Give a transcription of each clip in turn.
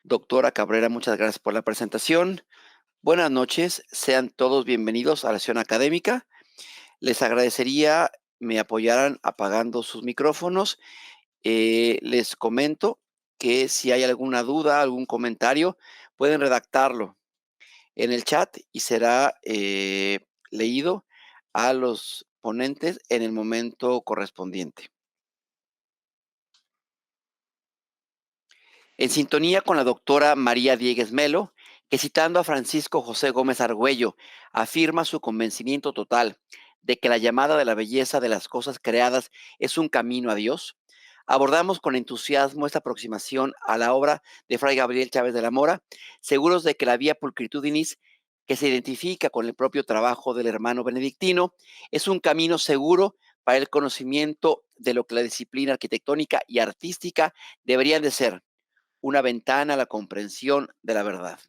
Doctora Cabrera, muchas gracias por la presentación. Buenas noches, sean todos bienvenidos a la sesión académica. Les agradecería me apoyaran apagando sus micrófonos. Les comento que si hay alguna duda, algún comentario, pueden redactarlo en el chat y será leído a los ponentes en el momento correspondiente. En sintonía con la doctora María Diegues Melo, que citando a Francisco José Gómez Argüello, afirma su convencimiento total de que la llamada de la belleza de las cosas creadas es un camino a Dios, abordamos con entusiasmo esta aproximación a la obra de Fray Gabriel Chávez de la Mora, seguros de que la vía pulcritudinis, que se identifica con el propio trabajo del hermano benedictino, es un camino seguro para el conocimiento de lo que la disciplina arquitectónica y artística deberían de ser, una ventana a la comprensión de la verdad.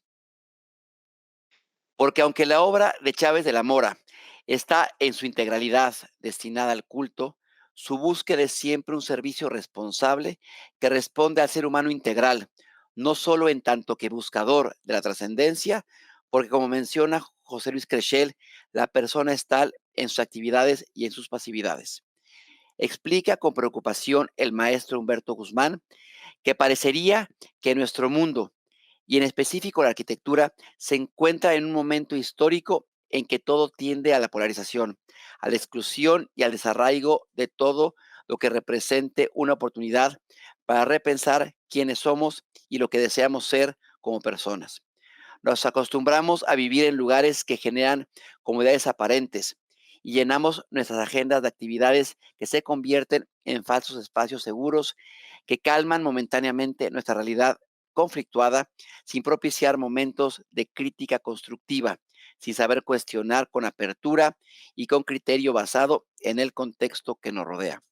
Porque aunque la obra de Chávez de la Mora está en su integralidad destinada al culto, su búsqueda es siempre un servicio responsable que responde al ser humano integral, no solo en tanto que buscador de la trascendencia, porque como menciona José Luis Crechel, la persona es tal en sus actividades y en sus pasividades. Explica con preocupación el maestro Humberto Guzmán que parecería que nuestro mundo, y en específico la arquitectura, se encuentra en un momento histórico en que todo tiende a la polarización, a la exclusión y al desarraigo de todo lo que represente una oportunidad para repensar quiénes somos y lo que deseamos ser como personas. Nos acostumbramos a vivir en lugares que generan comodidades aparentes y llenamos nuestras agendas de actividades que se convierten en falsos espacios seguros que calman momentáneamente nuestra realidad conflictuada sin propiciar momentos de crítica constructiva, sin saber cuestionar con apertura y con criterio basado en el contexto que nos rodea.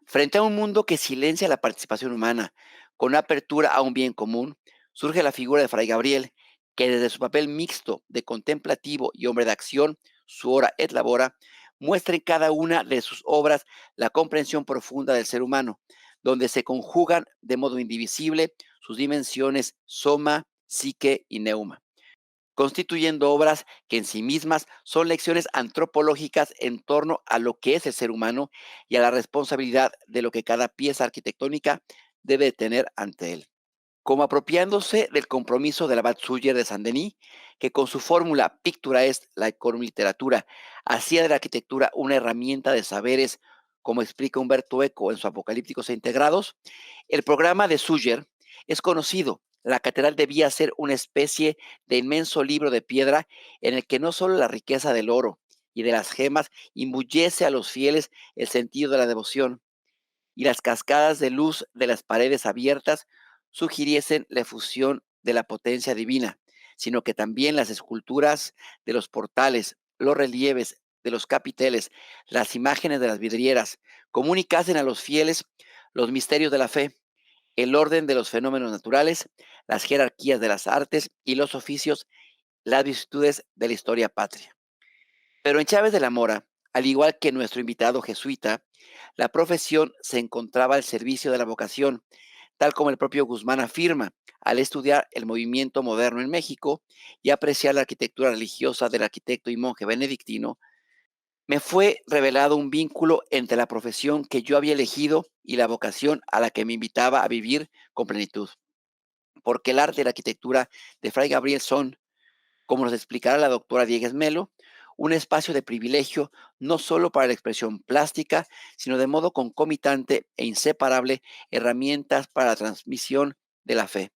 Frente a un mundo que silencia la participación humana, con apertura a un bien común, surge la figura de Fray Gabriel, que desde su papel mixto de contemplativo y hombre de acción, su hora et labora, muestra en cada una de sus obras la comprensión profunda del ser humano, donde se conjugan de modo indivisible sus dimensiones soma, psique y neuma, constituyendo obras que en sí mismas son lecciones antropológicas en torno a lo que es el ser humano y a la responsabilidad de lo que cada pieza arquitectónica debe tener ante él. Como apropiándose del compromiso del abad Suger de Saint-Denis, que con su fórmula Pictura est laecorum literatura hacía de la arquitectura una herramienta de saberes, como explica Humberto Eco en su Apocalípticos e Integrados, el programa de Suger es conocido. La catedral debía ser una especie de inmenso libro de piedra en el que no solo la riqueza del oro y de las gemas imbuyese a los fieles el sentido de la devoción, y las cascadas de luz de las paredes abiertas sugiriesen la efusión de la potencia divina, sino que también las esculturas de los portales, los relieves de los capiteles, las imágenes de las vidrieras, comunicasen a los fieles los misterios de la fe, el orden de los fenómenos naturales, las jerarquías de las artes y los oficios, las virtudes de la historia patria. Pero en Chávez de la Mora, al igual que nuestro invitado jesuita, la profesión se encontraba al servicio de la vocación, tal como el propio Guzmán afirma al estudiar el movimiento moderno en México y apreciar la arquitectura religiosa del arquitecto y monje benedictino. Me fue revelado un vínculo entre la profesión que yo había elegido y la vocación a la que me invitaba a vivir con plenitud, porque el arte y la arquitectura de Fray Gabriel son, como nos explicará la doctora Diegues Melo, un espacio de privilegio no solo para la expresión plástica, sino de modo concomitante e inseparable herramientas para la transmisión de la fe,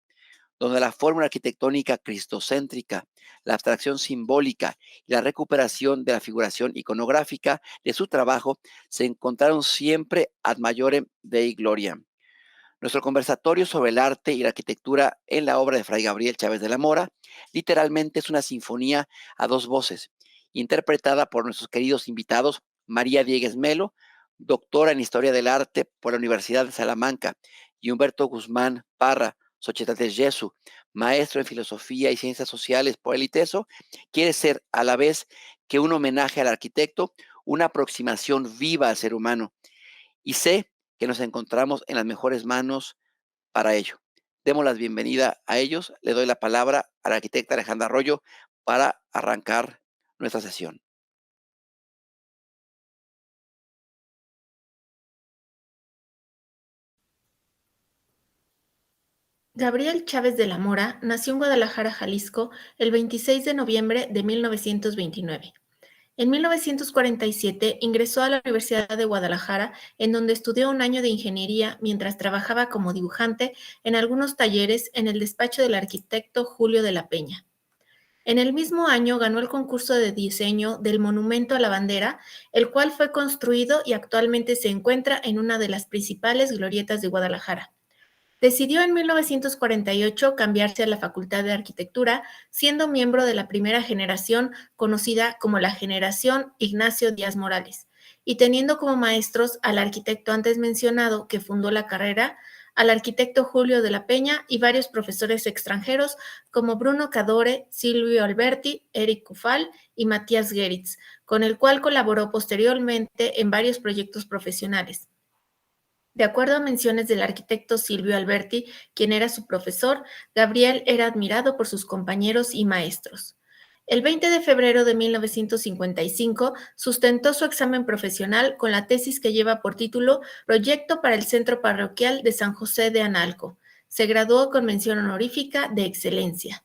donde la fórmula arquitectónica cristocéntrica, la abstracción simbólica y la recuperación de la figuración iconográfica de su trabajo se encontraron siempre ad majorem Dei Gloriam. Nuestro conversatorio sobre el arte y la arquitectura en la obra de Fray Gabriel Chávez de la Mora literalmente es una sinfonía a dos voces, interpretada por nuestros queridos invitados María Diegues Melo, doctora en Historia del Arte por la Universidad de Salamanca, y Humberto Guzmán Parra, Societate Jesu, maestro en Filosofía y Ciencias Sociales por el ITESO, quiere ser a la vez que un homenaje al arquitecto, una aproximación viva al ser humano. Y sé que nos encontramos en las mejores manos para ello. Demos la bienvenida a ellos. Le doy la palabra a la arquitecta Alejandra Arroyo para arrancar nuestra sesión. Gabriel Chávez de la Mora nació en Guadalajara, Jalisco, el 26 de noviembre de 1929. En 1947 ingresó a la Universidad de Guadalajara, en donde estudió un año de ingeniería mientras trabajaba como dibujante en algunos talleres en el despacho del arquitecto Julio de la Peña. En el mismo año ganó el concurso de diseño del Monumento a la Bandera, el cual fue construido y actualmente se encuentra en una de las principales glorietas de Guadalajara. Decidió en 1948 cambiarse a la Facultad de Arquitectura, siendo miembro de la primera generación conocida como la Generación Ignacio Díaz Morales, y teniendo como maestros al arquitecto antes mencionado que fundó la carrera, al arquitecto Julio de la Peña y varios profesores extranjeros como Bruno Cadore, Silvio Alberti, Eric Kufal y Matías Geritz, con el cual colaboró posteriormente en varios proyectos profesionales. De acuerdo a menciones del arquitecto Silvio Alberti, quien era su profesor, Gabriel era admirado por sus compañeros y maestros. El 20 de febrero de 1955 sustentó su examen profesional con la tesis que lleva por título Proyecto para el Centro Parroquial de San José de Analco. Se graduó con mención honorífica de excelencia.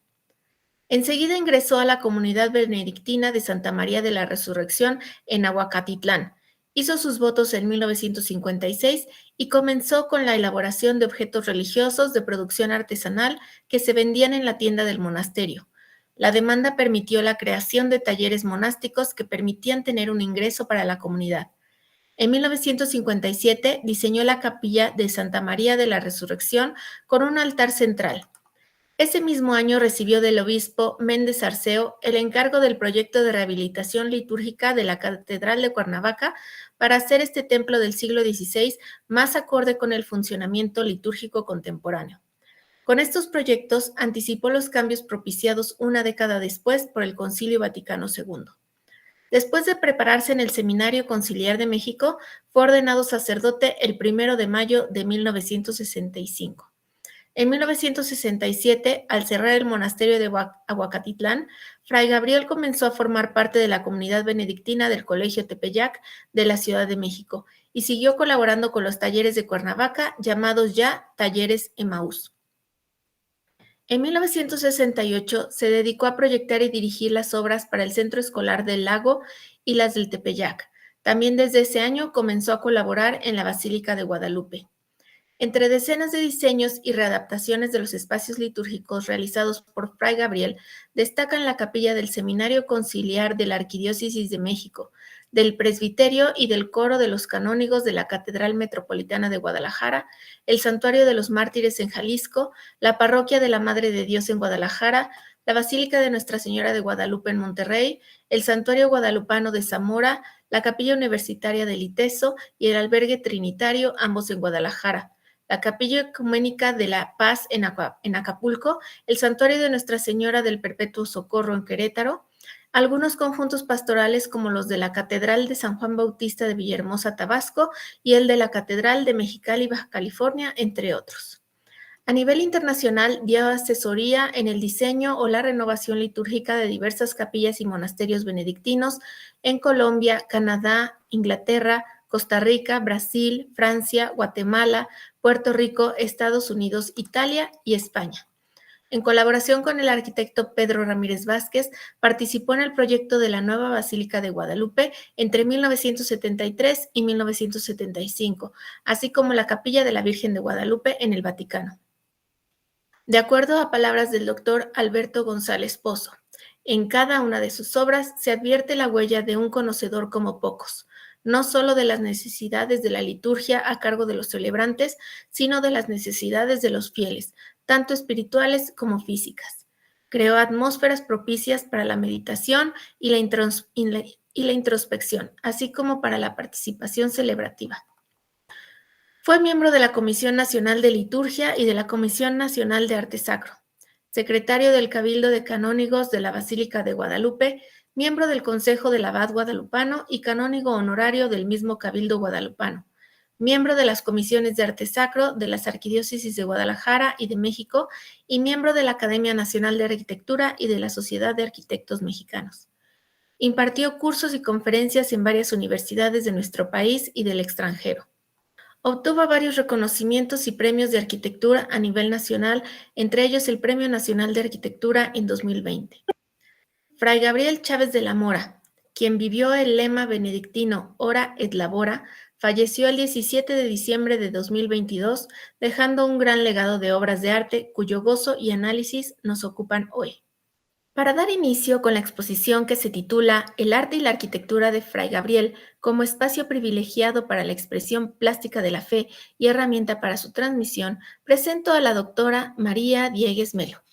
Enseguida ingresó a la comunidad benedictina de Santa María de la Resurrección en Ahuacatitlán. Hizo sus votos en 1956 y comenzó con la elaboración de objetos religiosos de producción artesanal que se vendían en la tienda del monasterio. La demanda permitió la creación de talleres monásticos que permitían tener un ingreso para la comunidad. En 1957 diseñó la capilla de Santa María de la Resurrección con un altar central. Ese mismo año recibió del obispo Méndez Arceo el encargo del proyecto de rehabilitación litúrgica de la Catedral de Cuernavaca para hacer este templo del siglo XVI más acorde con el funcionamiento litúrgico contemporáneo. Con estos proyectos anticipó los cambios propiciados una década después por el Concilio Vaticano II. Después de prepararse en el Seminario Conciliar de México, fue ordenado sacerdote el 1 de mayo de 1965. En 1967, al cerrar el monasterio de Ahuacatitlán, Fray Gabriel comenzó a formar parte de la comunidad benedictina del Colegio Tepeyac de la Ciudad de México y siguió colaborando con los talleres de Cuernavaca, llamados ya Talleres Emaús. En 1968 se dedicó a proyectar y dirigir las obras para el Centro Escolar del Lago y las del Tepeyac. También desde ese año comenzó a colaborar en la Basílica de Guadalupe. Entre decenas de diseños y readaptaciones de los espacios litúrgicos realizados por Fray Gabriel, destacan la capilla del Seminario Conciliar de la Arquidiócesis de México, del presbiterio y del coro de los canónigos de la Catedral Metropolitana de Guadalajara, el Santuario de los Mártires en Jalisco, la Parroquia de la Madre de Dios en Guadalajara, la Basílica de Nuestra Señora de Guadalupe en Monterrey, el Santuario Guadalupano de Zamora, la Capilla Universitaria del Iteso y el Albergue Trinitario, ambos en Guadalajara, la Capilla Ecuménica de la Paz en Acapulco, el Santuario de Nuestra Señora del Perpetuo Socorro en Querétaro, algunos conjuntos pastorales como los de la Catedral de San Juan Bautista de Villahermosa, Tabasco, y el de la Catedral de Mexicali, Baja California, entre otros. A nivel internacional, dio asesoría en el diseño o la renovación litúrgica de diversas capillas y monasterios benedictinos en Colombia, Canadá, Inglaterra, Costa Rica, Brasil, Francia, Guatemala, Puerto Rico, Estados Unidos, Italia y España. En colaboración con el arquitecto Pedro Ramírez Vázquez, participó en el proyecto de la nueva Basílica de Guadalupe entre 1973 y 1975, así como la Capilla de la Virgen de Guadalupe en el Vaticano. De acuerdo a palabras del doctor Alberto González Pozo, en cada una de sus obras se advierte la huella de un conocedor como pocos, no solo de las necesidades de la liturgia a cargo de los celebrantes, sino de las necesidades de los fieles, tanto espirituales como físicas. Creó atmósferas propicias para la meditación y la introspección, así como para la participación celebrativa. Fue miembro de la Comisión Nacional de Liturgia y de la Comisión Nacional de Arte Sacro, secretario del Cabildo de Canónigos de la Basílica de Guadalupe, miembro del Consejo del Abad Guadalupano y canónigo honorario del mismo Cabildo Guadalupano, miembro de las comisiones de arte sacro de las arquidiócesis de Guadalajara y de México y miembro de la Academia Nacional de Arquitectura y de la Sociedad de Arquitectos Mexicanos. Impartió cursos y conferencias en varias universidades de nuestro país y del extranjero. Obtuvo varios reconocimientos y premios de arquitectura a nivel nacional, entre ellos el Premio Nacional de Arquitectura en 2020. Fray Gabriel Chávez de la Mora, quien vivió el lema benedictino Ora et Labora, falleció el 17 de diciembre de 2022, dejando un gran legado de obras de arte cuyo gozo y análisis nos ocupan hoy. Para dar inicio con la exposición que se titula El arte y la arquitectura de Fray Gabriel como espacio privilegiado para la expresión plástica de la fe y herramienta para su transmisión, presento a la doctora María Diegues Melo.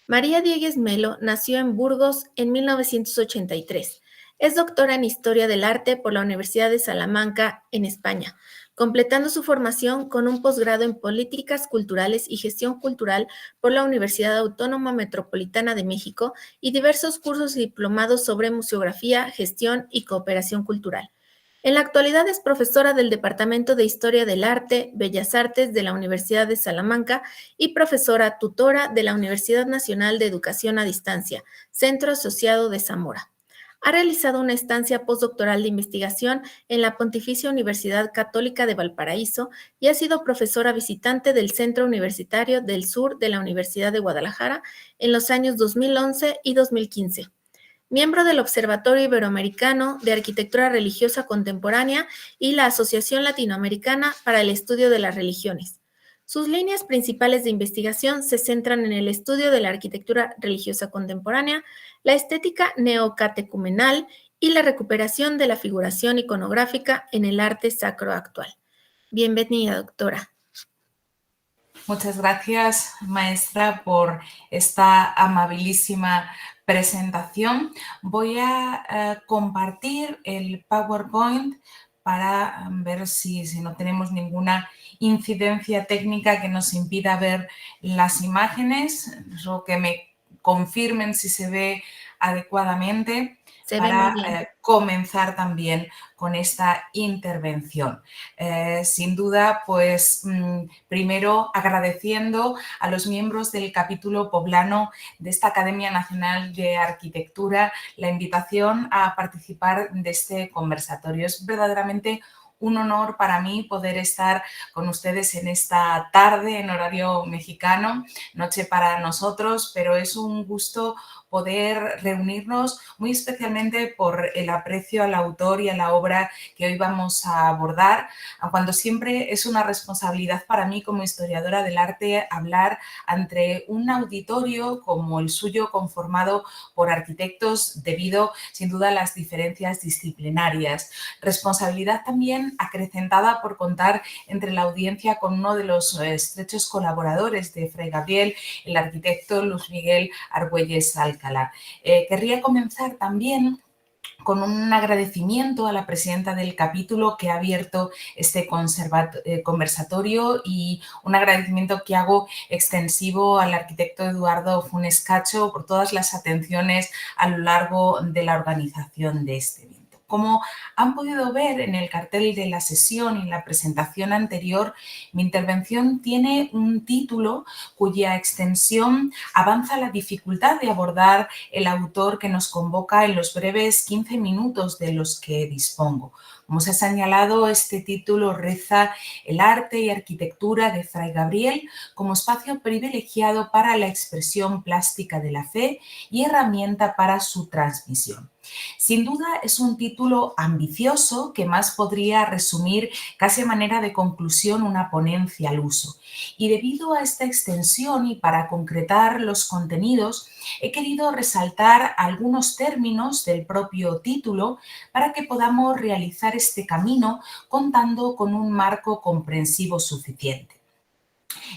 María Diegues Melo nació en Burgos en 1983. Es doctora en Historia del Arte por la Universidad de Salamanca, en España, completando su formación con un posgrado en Políticas Culturales y Gestión Cultural por la Universidad Autónoma Metropolitana de México y diversos cursos y diplomados sobre museografía, gestión y cooperación cultural. En la actualidad es profesora del Departamento de Historia del Arte, Bellas Artes de la Universidad de Salamanca y profesora tutora de la Universidad Nacional de Educación a Distancia, Centro Asociado de Zamora. Ha realizado una estancia postdoctoral de investigación en la Pontificia Universidad Católica de Valparaíso y ha sido profesora visitante del Centro Universitario del Sur de la Universidad de Guadalajara en los años 2011 y 2015. Miembro del Observatorio Iberoamericano de Arquitectura Religiosa Contemporánea y la Asociación Latinoamericana para el Estudio de las Religiones. Sus líneas principales de investigación se centran en el estudio de la arquitectura religiosa contemporánea, la estética neocatecumenal y la recuperación de la figuración iconográfica en el arte sacro actual. Bienvenida, doctora. Muchas gracias, maestra, por esta amabilísima presentación. Voy a compartir el PowerPoint para ver si no tenemos ninguna incidencia técnica que nos impida ver las imágenes, o que me confirmen si se ve adecuadamente. Para comenzar también con esta intervención. Sin duda, pues primero agradeciendo a los miembros del capítulo poblano de esta Academia Nacional de Arquitectura la invitación a participar de este conversatorio. Es verdaderamente un honor para mí poder estar con ustedes en esta tarde en horario mexicano, noche para nosotros, pero es un gusto poder reunirnos, muy especialmente por el aprecio al autor y a la obra que hoy vamos a abordar, cuando siempre es una responsabilidad para mí como historiadora del arte hablar ante un auditorio como el suyo conformado por arquitectos debido sin duda a las diferencias disciplinarias. Responsabilidad también acrecentada por contar entre la audiencia con uno de los estrechos colaboradores de Fray Gabriel, el arquitecto Luis Miguel Argüelles Alcalá. Querría comenzar también con un agradecimiento a la presidenta del capítulo que ha abierto este conversatorio y un agradecimiento que hago extensivo al arquitecto Eduardo Funes Cacho por todas las atenciones a lo largo de la organización de este evento. Como han podido ver en el cartel de la sesión y en la presentación anterior, mi intervención tiene un título cuya extensión avanza la dificultad de abordar el autor que nos convoca en los breves 15 minutos de los que dispongo. Como se ha señalado, este título reza El arte y arquitectura de Fray Gabriel como espacio privilegiado para la expresión plástica de la fe y herramienta para su transmisión. Sin duda es un título ambicioso que más podría resumir casi a manera de conclusión una ponencia al uso. Y debido a esta extensión y para concretar los contenidos, he querido resaltar algunos términos del propio título para que podamos realizar este camino contando con un marco comprensivo suficiente.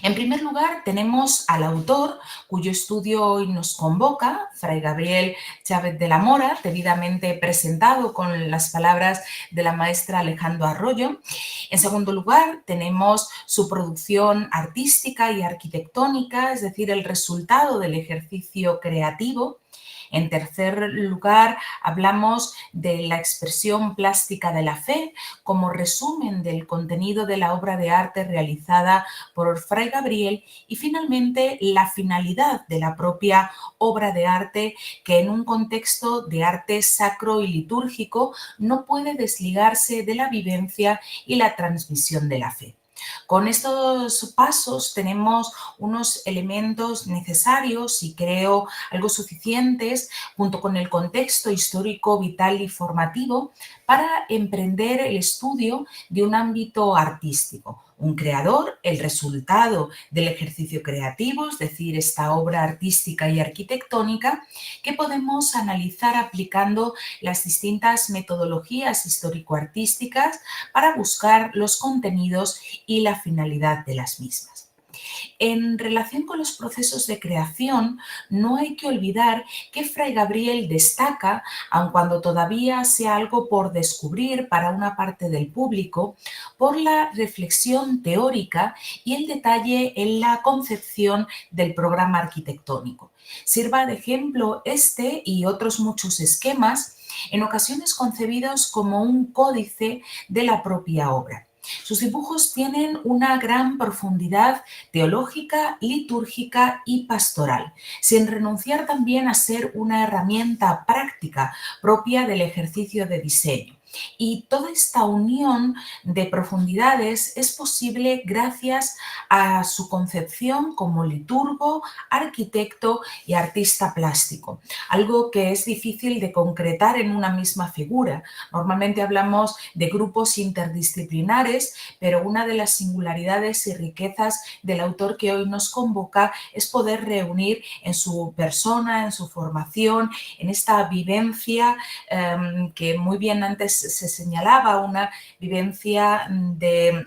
En primer lugar, tenemos al autor, cuyo estudio hoy nos convoca, Fray Gabriel Chávez de la Mora, debidamente presentado con las palabras de la maestra Alejandro Arroyo. En segundo lugar, tenemos su producción artística y arquitectónica, es decir, el resultado del ejercicio creativo. En tercer lugar, hablamos de la expresión plástica de la fe como resumen del contenido de la obra de arte realizada por Fray Gabriel y finalmente la finalidad de la propia obra de arte que en un contexto de arte sacro y litúrgico no puede desligarse de la vivencia y la transmisión de la fe. Con estos pasos tenemos unos elementos necesarios y creo algo suficientes junto con el contexto histórico, vital y formativo para emprender el estudio de un ámbito artístico. Un creador, el resultado del ejercicio creativo, es decir, esta obra artística y arquitectónica que podemos analizar aplicando las distintas metodologías histórico-artísticas para buscar los contenidos y la finalidad de las mismas. En relación con los procesos de creación, no hay que olvidar que Fray Gabriel destaca, aun cuando todavía sea algo por descubrir para una parte del público, por la reflexión teórica y el detalle en la concepción del programa arquitectónico. Sirva de ejemplo este y otros muchos esquemas, en ocasiones concebidos como un códice de la propia obra. Sus dibujos tienen una gran profundidad teológica, litúrgica y pastoral, sin renunciar también a ser una herramienta práctica propia del ejercicio de diseño. Y toda esta unión de profundidades es posible gracias a su concepción como liturgo, arquitecto y artista plástico, algo que es difícil de concretar en una misma figura. Normalmente hablamos de grupos interdisciplinares, pero una de las singularidades y riquezas del autor que hoy nos convoca es poder reunir en su persona, en su formación, en esta vivencia que muy bien antes se señalaba, una vivencia de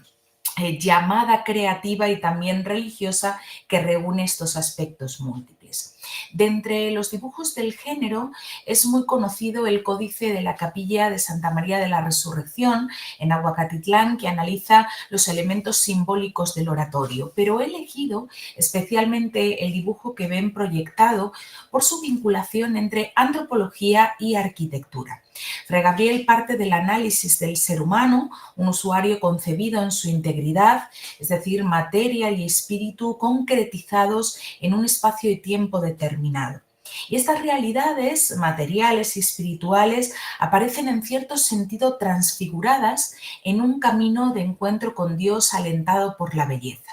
llamada creativa y también religiosa que reúne estos aspectos múltiples. De entre los dibujos del género es muy conocido el Códice de la Capilla de Santa María de la Resurrección en Ahuacatitlán, que analiza los elementos simbólicos del oratorio, pero he elegido especialmente el dibujo que ven proyectado por su vinculación entre antropología y arquitectura. Fray Gabriel parte del análisis del ser humano, un usuario concebido en su integridad, es decir, materia y espíritu concretizados en un espacio y tiempo determinado. Y estas realidades materiales y espirituales aparecen en cierto sentido transfiguradas en un camino de encuentro con Dios alentado por la belleza.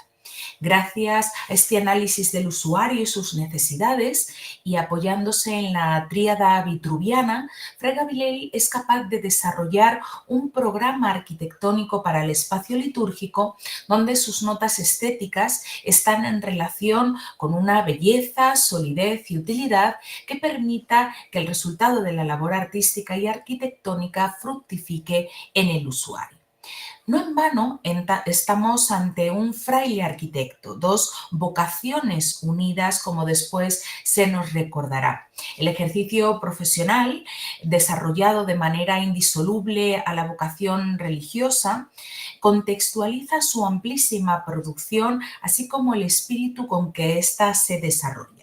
Gracias a este análisis del usuario y sus necesidades y apoyándose en la tríada vitruviana, Fray Gabriel es capaz de desarrollar un programa arquitectónico para el espacio litúrgico donde sus notas estéticas están en relación con una belleza, solidez y utilidad que permita que el resultado de la labor artística y arquitectónica fructifique en el usuario. No en vano estamos ante un fraile arquitecto, dos vocaciones unidas, como después se nos recordará. El ejercicio profesional, desarrollado de manera indisoluble a la vocación religiosa, contextualiza su amplísima producción, así como el espíritu con que ésta se desarrolla.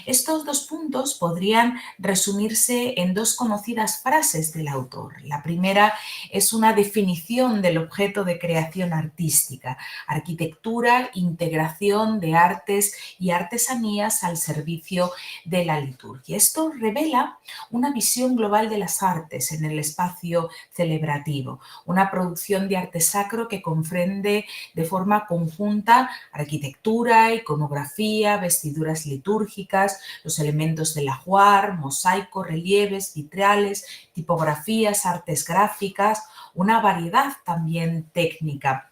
Estos dos puntos podrían resumirse en dos conocidas frases del autor. La primera es una definición del objeto de creación artística: arquitectura, integración de artes y artesanías al servicio de la liturgia. Esto revela una visión global de las artes en el espacio celebrativo, una producción de arte sacro que comprende de forma conjunta arquitectura, iconografía, vestiduras litúrgicas, los elementos del ajuar, mosaico, relieves, vitrales, tipografías, artes gráficas, una variedad también técnica.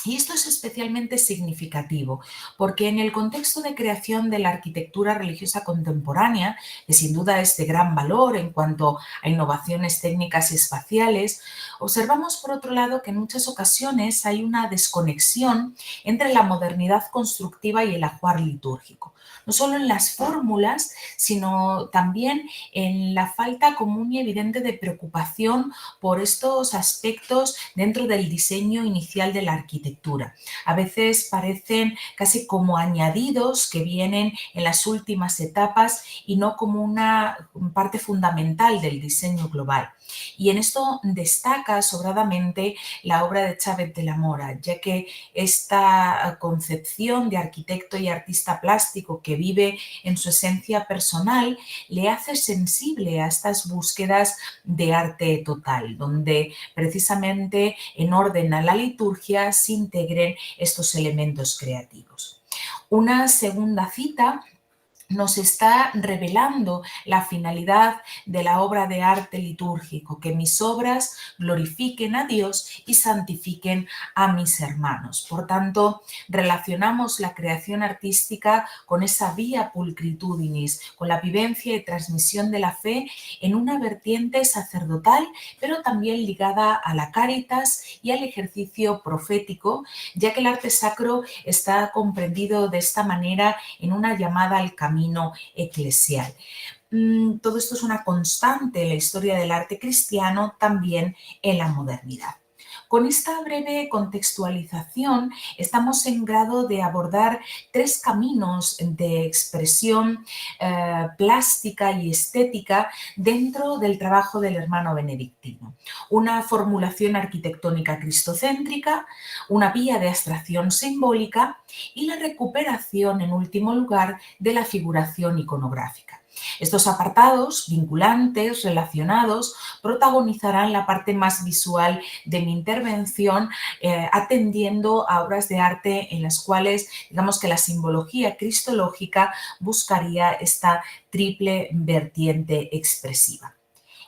Y esto es especialmente significativo porque en el contexto de creación de la arquitectura religiosa contemporánea, que sin duda es de gran valor en cuanto a innovaciones técnicas y espaciales, observamos por otro lado que en muchas ocasiones hay una desconexión entre la modernidad constructiva y el ajuar litúrgico. no solo en las fórmulas, sino también en la falta común y evidente de preocupación por estos aspectos dentro del diseño inicial de la arquitectura. A veces parecen casi como añadidos que vienen en las últimas etapas y no como una parte fundamental del diseño global. Y en esto destaca sobradamente la obra de Chávez de la Mora, ya que esta concepción de arquitecto y artista plástico que vive en su esencia personal le hace sensible a estas búsquedas de arte total, donde precisamente en orden a la liturgia se integren estos elementos creativos. Una segunda cita nos está revelando la finalidad de la obra de arte litúrgico, que mis obras glorifiquen a Dios y santifiquen a mis hermanos. Por tanto, relacionamos la creación artística con esa vía pulcritudinis, con la vivencia y transmisión de la fe en una vertiente sacerdotal, pero también ligada a la caritas y al ejercicio profético, ya que el arte sacro está comprendido de esta manera en una llamada al camino eclesial. Todo esto es una constante en la historia del arte cristiano, también en la modernidad. Con esta breve contextualización estamos en grado de abordar tres caminos de expresión plástica y estética dentro del trabajo del hermano benedictino. Una formulación arquitectónica cristocéntrica, una vía de abstracción simbólica y la recuperación, en último lugar, de la figuración iconográfica. Estos apartados vinculantes, relacionados, protagonizarán la parte más visual de mi intervención, atendiendo a obras de arte en las cuales, digamos que la simbología cristológica buscaría esta triple vertiente expresiva.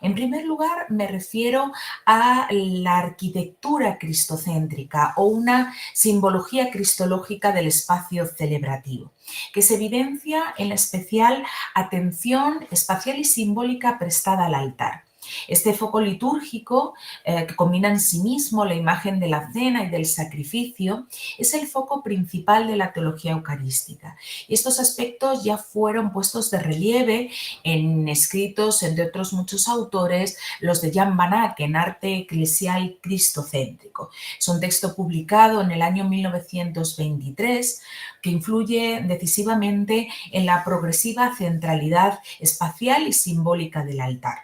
En primer lugar, me refiero a la arquitectura cristocéntrica o una simbología cristológica del espacio celebrativo, que se evidencia en la especial atención espacial y simbólica prestada al altar. Este foco litúrgico, que combina en sí mismo la imagen de la cena y del sacrificio, es el foco principal de la teología eucarística. Y estos aspectos ya fueron puestos de relieve en escritos, entre otros muchos autores, los de Jan van Ack en Arte eclesial cristocéntrico. Es un texto publicado en el año 1923 que influye decisivamente en la progresiva centralidad espacial y simbólica del altar.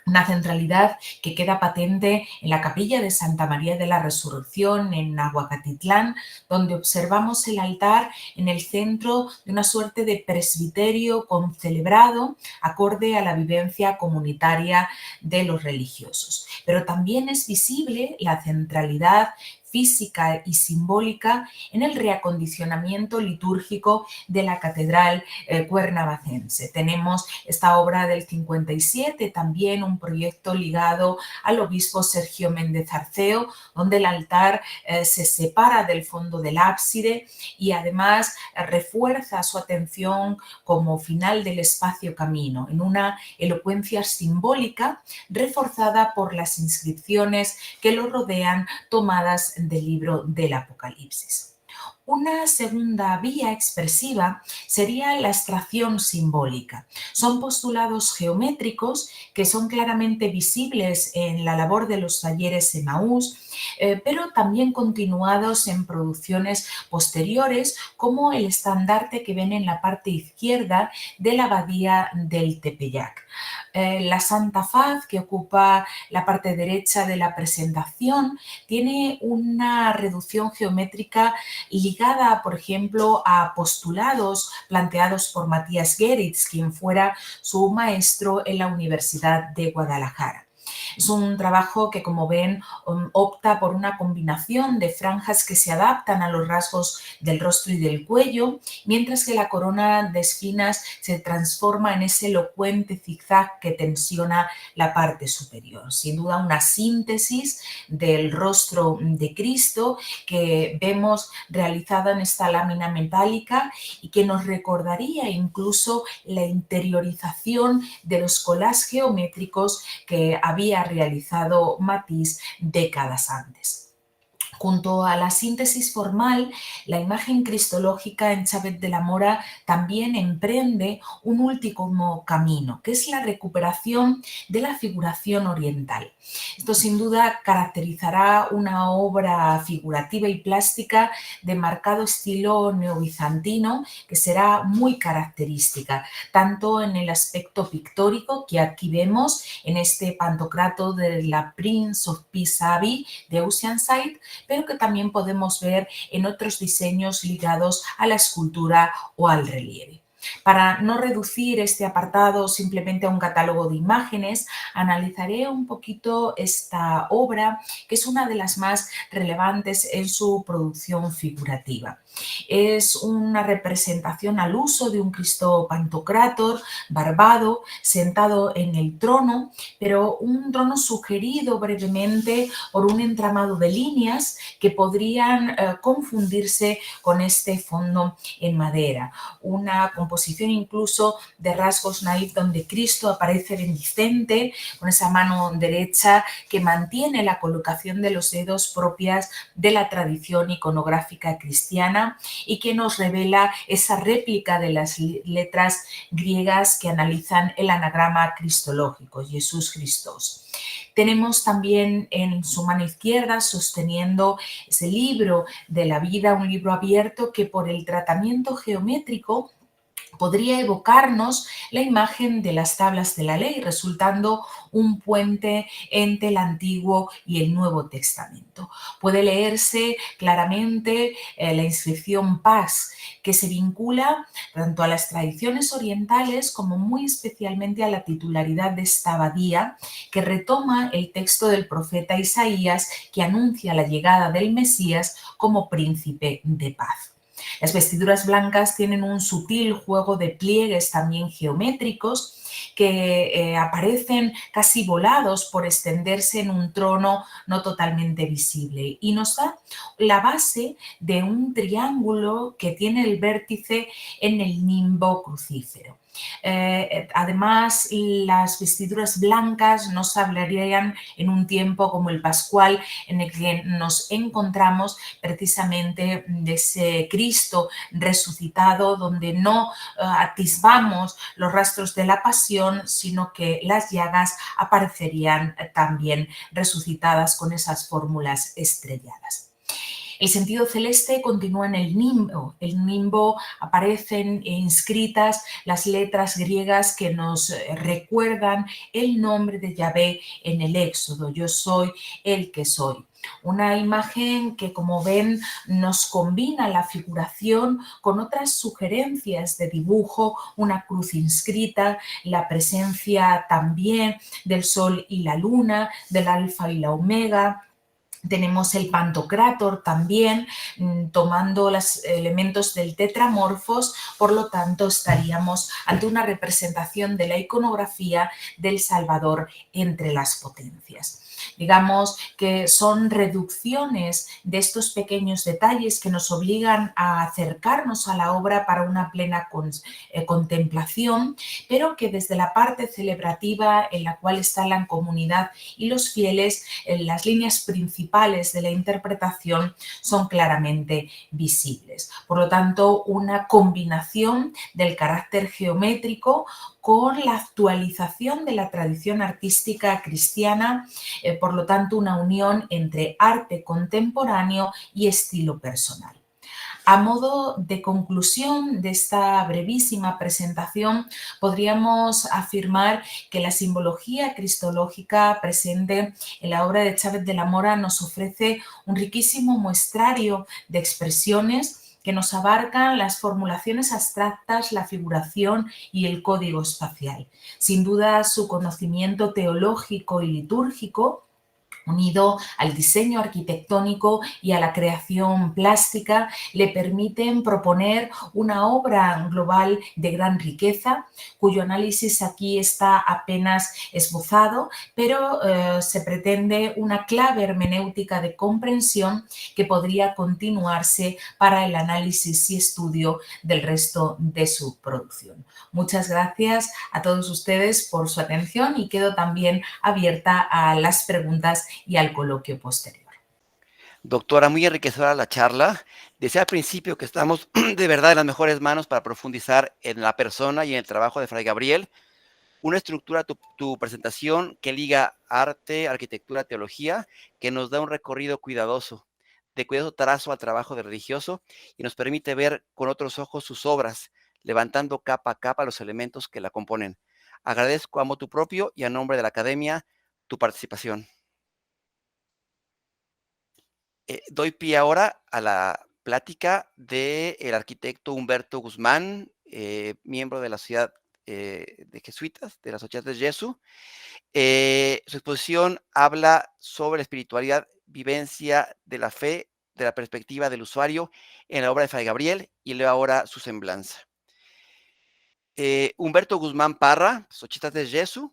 Una centralidad que queda patente en la capilla de Santa María de la Resurrección en Ahuacatitlán, donde observamos el altar en el centro de una suerte de presbiterio concelebrado acorde a la vivencia comunitaria de los religiosos. Pero también es visible la centralidad física y simbólica en el reacondicionamiento litúrgico de la catedral cuernavacense. Tenemos esta obra del 57, también un proyecto ligado al obispo Sergio Méndez Arceo, donde el altar se separa del fondo del ábside y además refuerza su atención como final del espacio camino, en una elocuencia simbólica reforzada por las inscripciones que lo rodean, tomadas del libro del Apocalipsis. Una segunda vía expresiva sería la abstracción simbólica. Son postulados geométricos que son claramente visibles en la labor de los talleres Emaús, pero también continuados en producciones posteriores, como el estandarte que ven en la parte izquierda de la abadía del Tepeyac. La Santa Faz, que ocupa la parte derecha de la presentación, tiene una reducción geométrica ligada, por ejemplo, a postulados planteados por Matías Geritz, quien fuera su maestro en la Universidad de Guadalajara. Es un trabajo que, como ven, opta por una combinación de franjas que se adaptan a los rasgos del rostro y del cuello, mientras que la corona de espinas se transforma en ese elocuente zigzag que tensiona la parte superior. Sin duda, una síntesis del rostro de Cristo que vemos realizada en esta lámina metálica y que nos recordaría incluso la interiorización de los collages geométricos que había realizado Matisse décadas antes. Junto a la síntesis formal, la imagen cristológica en Chávez de la Mora también emprende un último camino, que es la recuperación de la figuración oriental. Esto sin duda caracterizará una obra figurativa y plástica de marcado estilo neobizantino, que será muy característica, tanto en el aspecto pictórico que aquí vemos en este Pantocrator de la Prince of Peace Abbey de Oceanside, pero que también podemos ver en otros diseños ligados a la escultura o al relieve. Para no reducir este apartado simplemente a un catálogo de imágenes, analizaré un poquito esta obra, que es una de las más relevantes en su producción figurativa. Es una representación al uso de un Cristo Pantocrator, barbado, sentado en el trono, pero un trono sugerido brevemente por un entramado de líneas que podrían confundirse con este fondo en madera. Una composición incluso de rasgos naif donde Cristo aparece bendicente con esa mano derecha que mantiene la colocación de los dedos propias de la tradición iconográfica cristiana y que nos revela esa réplica de las letras griegas que analizan el anagrama cristológico, Jesús Christos. Tenemos también en su mano izquierda sosteniendo ese libro de la vida, un libro abierto que por el tratamiento geométrico podría evocarnos la imagen de las tablas de la ley, resultando un puente entre el Antiguo y el Nuevo Testamento. Puede leerse claramente la inscripción Pax, que se vincula tanto a las tradiciones orientales como muy especialmente a la titularidad de esta abadía, que retoma el texto del profeta Isaías que anuncia la llegada del Mesías como príncipe de paz. Las vestiduras blancas tienen un sutil juego de pliegues también geométricos que aparecen casi volados por extenderse en un trono no totalmente visible y nos da la base de un triángulo que tiene el vértice en el nimbo crucífero. Además, las vestiduras blancas nos hablarían en un tiempo como el pascual en el que nos encontramos precisamente de ese Cristo resucitado, donde no atisbamos los rastros de la pasión, sino que las llagas aparecerían también resucitadas con esas fórmulas estrelladas. El sentido celeste continúa en el nimbo. El nimbo aparecen inscritas las letras griegas que nos recuerdan el nombre de Yahvé en el Éxodo. Yo soy el que soy. Una imagen que, como ven, nos combina la figuración con otras sugerencias de dibujo, una cruz inscrita, la presencia también del sol y la luna, del alfa y la omega. Tenemos el Pantocrator también tomando los elementos del Tetramorfos, por lo tanto estaríamos ante una representación de la iconografía del Salvador entre las potencias. Digamos que son reducciones de estos pequeños detalles que nos obligan a acercarnos a la obra para una plena contemplación, pero que desde la parte celebrativa en la cual está la comunidad y los fieles, las líneas principales de la interpretación son claramente visibles. Por lo tanto, una combinación del carácter geométrico con la actualización de la tradición artística cristiana, por lo tanto una unión entre arte contemporáneo y estilo personal. A modo de conclusión de esta brevísima presentación, podríamos afirmar que la simbología cristológica presente en la obra de Chávez de la Mora nos ofrece un riquísimo muestrario de expresiones que nos abarcan las formulaciones abstractas, la figuración y el código espacial. Sin duda, su conocimiento teológico y litúrgico, unido al diseño arquitectónico y a la creación plástica, le permiten proponer una obra global de gran riqueza, cuyo análisis aquí está apenas esbozado, pero se pretende una clave hermenéutica de comprensión que podría continuarse para el análisis y estudio del resto de su producción. Muchas gracias a todos ustedes por su atención y quedo también abierta a las preguntas y al coloquio posterior. Doctora, muy enriquecedora la charla. Decía al principio que estamos de verdad en las mejores manos para profundizar en la persona y en el trabajo de Fray Gabriel. Una estructura, tu presentación que liga arte, arquitectura, teología, que nos da un recorrido cuidadoso, de cuidadoso trazo al trabajo de religioso y nos permite ver con otros ojos sus obras, levantando capa a capa los elementos que la componen. Agradezco a motu propio y a nombre de la academia tu participación. Doy pie ahora a la plática del arquitecto Humberto Guzmán, miembro de la Sociedad de Jesuitas, de la Sociedad de Jesús. Su exposición habla sobre la espiritualidad, vivencia de la fe, de la perspectiva del usuario en la obra de Fray Gabriel, y leo ahora su semblanza. Humberto Guzmán Parra, Xochitl de Jesús,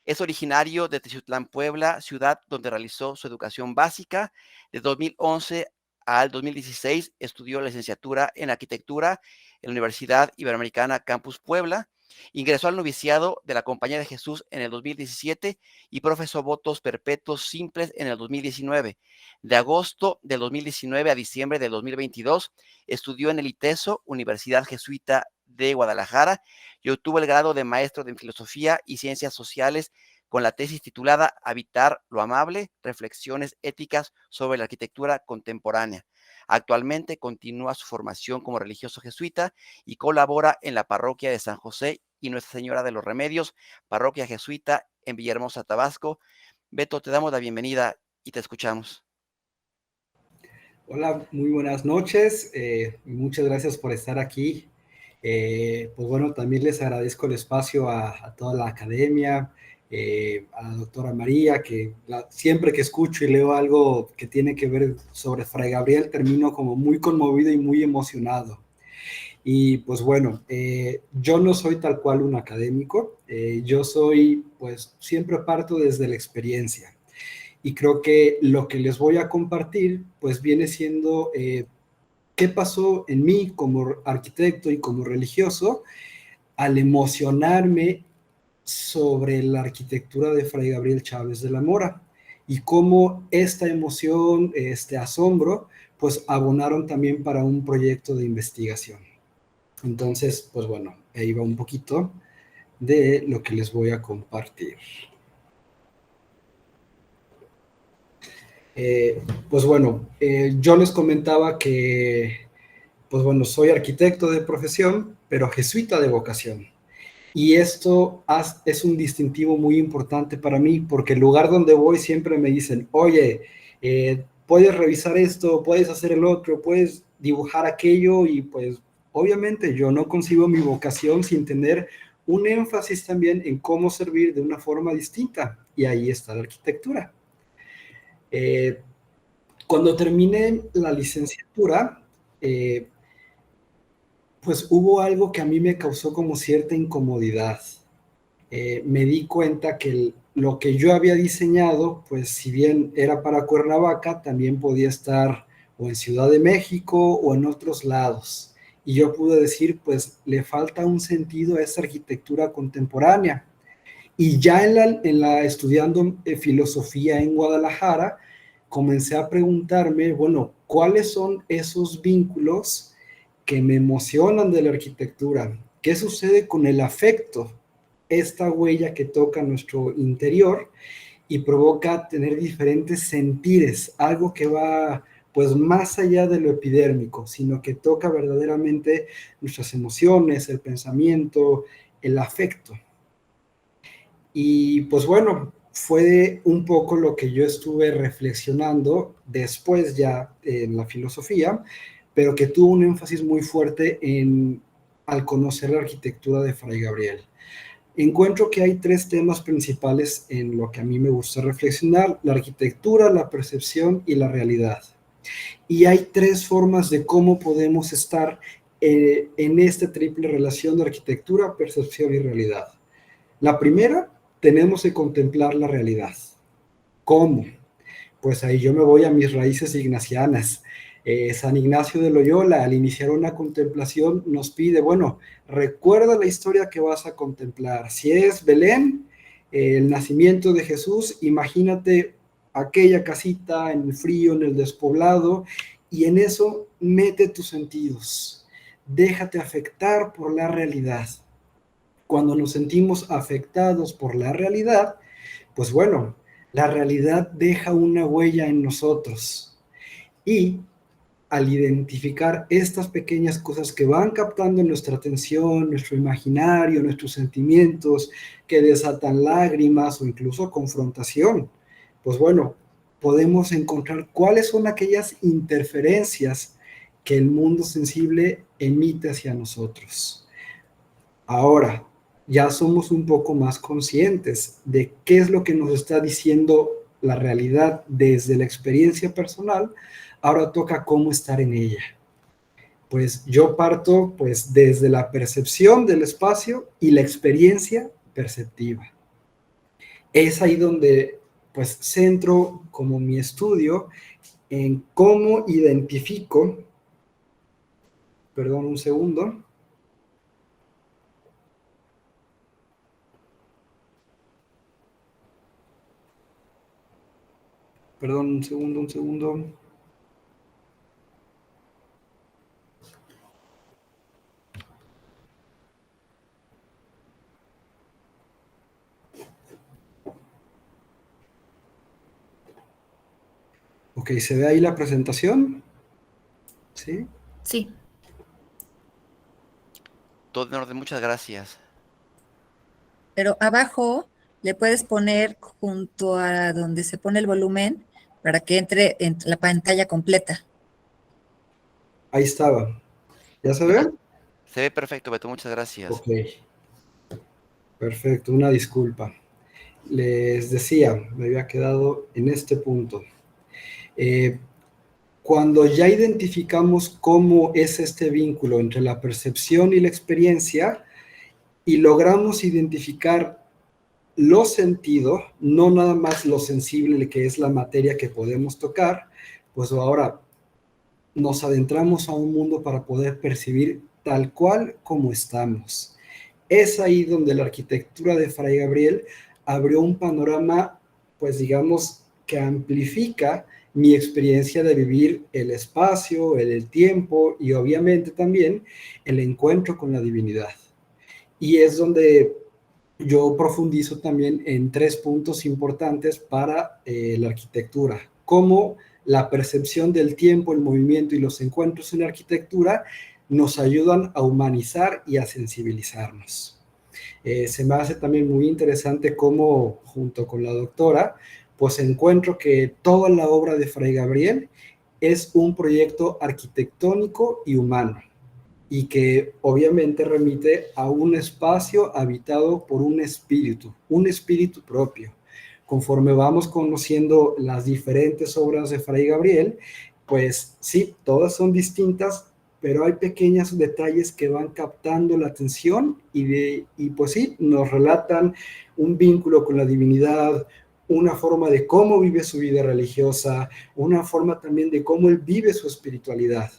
es originario de Teciutlán, Puebla, ciudad donde realizó su educación básica. De 2011 al 2016 estudió la licenciatura en arquitectura en la Universidad Iberoamericana Campus Puebla. Ingresó al noviciado de la Compañía de Jesús en el 2017 y profesó votos perpetuos simples en el 2019. De agosto del 2019 a diciembre del 2022 estudió en el ITESO, Universidad Jesuita de Guadalajara, y obtuvo el grado de maestro en Filosofía y Ciencias Sociales con la tesis titulada Habitar lo Amable, Reflexiones Éticas sobre la Arquitectura Contemporánea. Actualmente continúa su formación como religioso jesuita y colabora en la parroquia de San José y Nuestra Señora de los Remedios, parroquia jesuita en Villahermosa, Tabasco. Beto, te damos la bienvenida y te escuchamos. Hola, muy buenas noches. Muchas gracias por estar aquí. Pues bueno, también les agradezco el espacio a toda la academia, a la doctora María, que siempre que escucho y leo algo que tiene que ver sobre Fray Gabriel, termino como muy conmovido y muy emocionado. Y pues bueno, yo no soy tal cual un académico, yo soy, pues siempre parto desde la experiencia. Y creo que lo que les voy a compartir, pues viene siendo qué pasó en mí como arquitecto y como religioso al emocionarme sobre la arquitectura de Fray Gabriel Chávez de la Mora y cómo esta emoción, este asombro, pues abonaron también para un proyecto de investigación. Entonces, pues bueno, ahí va un poquito de lo que les voy a compartir. Pues bueno, yo les comentaba que, pues bueno, soy arquitecto de profesión, pero jesuita de vocación. Y esto es un distintivo muy importante para mí, porque el lugar donde voy siempre me dicen, oye, puedes revisar esto, puedes hacer el otro, puedes dibujar aquello, y pues obviamente yo no concibo mi vocación sin tener un énfasis también en cómo servir de una forma distinta, y ahí está la arquitectura. Cuando terminé la licenciatura, pues hubo algo que a mí me causó como cierta incomodidad. Me di cuenta que lo que yo había diseñado, pues si bien era para Cuernavaca, también podía estar o en Ciudad de México o en otros lados. Y yo pude decir, pues le falta un sentido a esa arquitectura contemporánea. Y ya estudiando filosofía en Guadalajara, comencé a preguntarme, bueno, ¿cuáles son esos vínculos que me emocionan de la arquitectura? ¿Qué sucede con el afecto? Esta huella que toca nuestro interior y provoca tener diferentes sentires, algo que va pues más allá de lo epidérmico, sino que toca verdaderamente nuestras emociones, el pensamiento, el afecto. Y pues bueno, fue un poco lo que yo estuve reflexionando después ya en la filosofía, pero que tuvo un énfasis muy fuerte al conocer la arquitectura de Fray Gabriel. Encuentro que hay tres temas principales en lo que a mí me gusta reflexionar: la arquitectura, la percepción y la realidad. Y hay tres formas de cómo podemos estar en esta triple relación de arquitectura, percepción y realidad. La primera, tenemos que contemplar la realidad. ¿Cómo? Pues ahí yo me voy a mis raíces ignacianas. San Ignacio de Loyola, al iniciar una contemplación, nos pide, bueno, recuerda la historia que vas a contemplar. Si es Belén, el nacimiento de Jesús, imagínate aquella casita en el frío, en el despoblado, y en eso mete tus sentidos. Déjate afectar por la realidad. Cuando nos sentimos afectados por la realidad, pues bueno, la realidad deja una huella en nosotros. Y al identificar estas pequeñas cosas que van captando nuestra atención, nuestro imaginario, nuestros sentimientos, que desatan lágrimas o incluso confrontación, pues bueno, podemos encontrar cuáles son aquellas interferencias que el mundo sensible emite hacia nosotros. Ahora, ya somos un poco más conscientes de qué es lo que nos está diciendo la realidad desde la experiencia personal. Ahora toca cómo estar en ella. Pues yo parto pues desde la percepción del espacio y la experiencia perceptiva. Es ahí donde pues centro como mi estudio en cómo identifico, perdón un segundo, un segundo. Ok, ¿se ve ahí la presentación? ¿Sí? Sí. Todo en orden, muchas gracias. Pero abajo le puedes poner junto a donde se pone el volumen para que entre en la pantalla completa. Ahí estaba. ¿Ya se ve? Se ve perfecto, Beto, muchas gracias. Ok. Perfecto, una disculpa. Les decía, me había quedado en este punto. Cuando ya identificamos cómo es este vínculo entre la percepción y la experiencia y logramos identificar lo sentido, no nada más lo sensible que es la materia que podemos tocar, pues ahora nos adentramos a un mundo para poder percibir tal cual como estamos. Es ahí donde la arquitectura de Fray Gabriel abrió un panorama, pues digamos, que amplifica mi experiencia de vivir el espacio, el tiempo y obviamente también el encuentro con la divinidad. Y es donde yo profundizo también en 3 puntos importantes para la arquitectura, como la percepción del tiempo, el movimiento y los encuentros en la arquitectura nos ayudan a humanizar y a sensibilizarnos. Se me hace también muy interesante cómo, junto con la doctora, pues encuentro que toda la obra de Fray Gabriel es un proyecto arquitectónico y humano, y que obviamente remite a un espacio habitado por un espíritu propio. Conforme vamos conociendo las diferentes obras de Fray Gabriel, pues sí, todas son distintas, pero hay pequeños detalles que van captando la atención y pues sí, nos relatan un vínculo con la divinidad, una forma de cómo vive su vida religiosa, una forma también de cómo él vive su espiritualidad.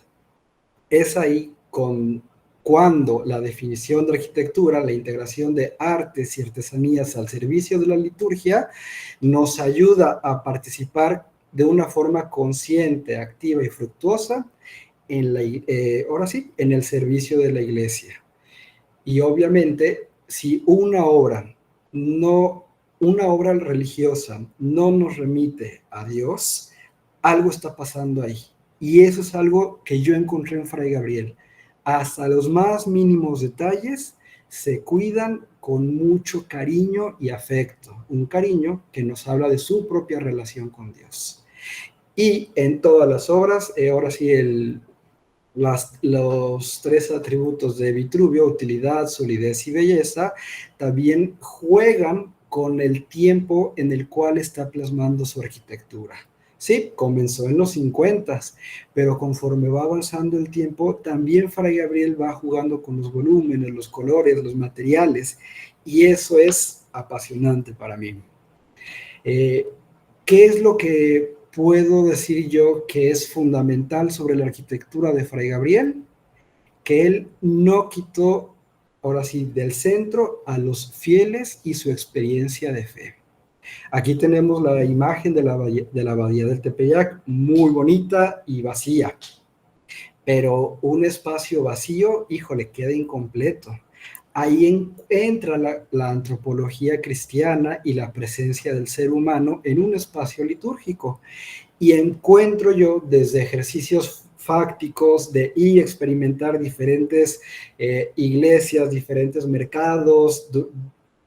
Es ahí cuando la definición de arquitectura, la integración de artes y artesanías al servicio de la liturgia, nos ayuda a participar de una forma consciente, activa y fructuosa ahora sí, en el servicio de la iglesia. Y obviamente, si una obra religiosa no nos remite a Dios, algo está pasando ahí. Y eso es algo que yo encontré en Fray Gabriel. Hasta los más mínimos detalles se cuidan con mucho cariño y afecto. Un cariño que nos habla de su propia relación con Dios. Y en todas las obras, ahora sí, los 3 atributos de Vitruvio, utilidad, solidez y belleza, también juegan con el tiempo en el cual está plasmando su arquitectura. Sí, comenzó en los 50, pero conforme va avanzando el tiempo, también Fray Gabriel va jugando con los volúmenes, los colores, los materiales, y eso es apasionante para mí. ¿Qué es lo que puedo decir yo que es fundamental sobre la arquitectura de Fray Gabriel? Que él no quitó, ahora sí, del centro a los fieles y su experiencia de fe. Aquí tenemos la imagen de la abadía del Tepeyac, muy bonita y vacía, pero un espacio vacío, híjole, queda incompleto. Ahí entra la antropología cristiana y la presencia del ser humano en un espacio litúrgico. Y encuentro yo desde ejercicios fácticos de ir a experimentar diferentes iglesias, diferentes mercados.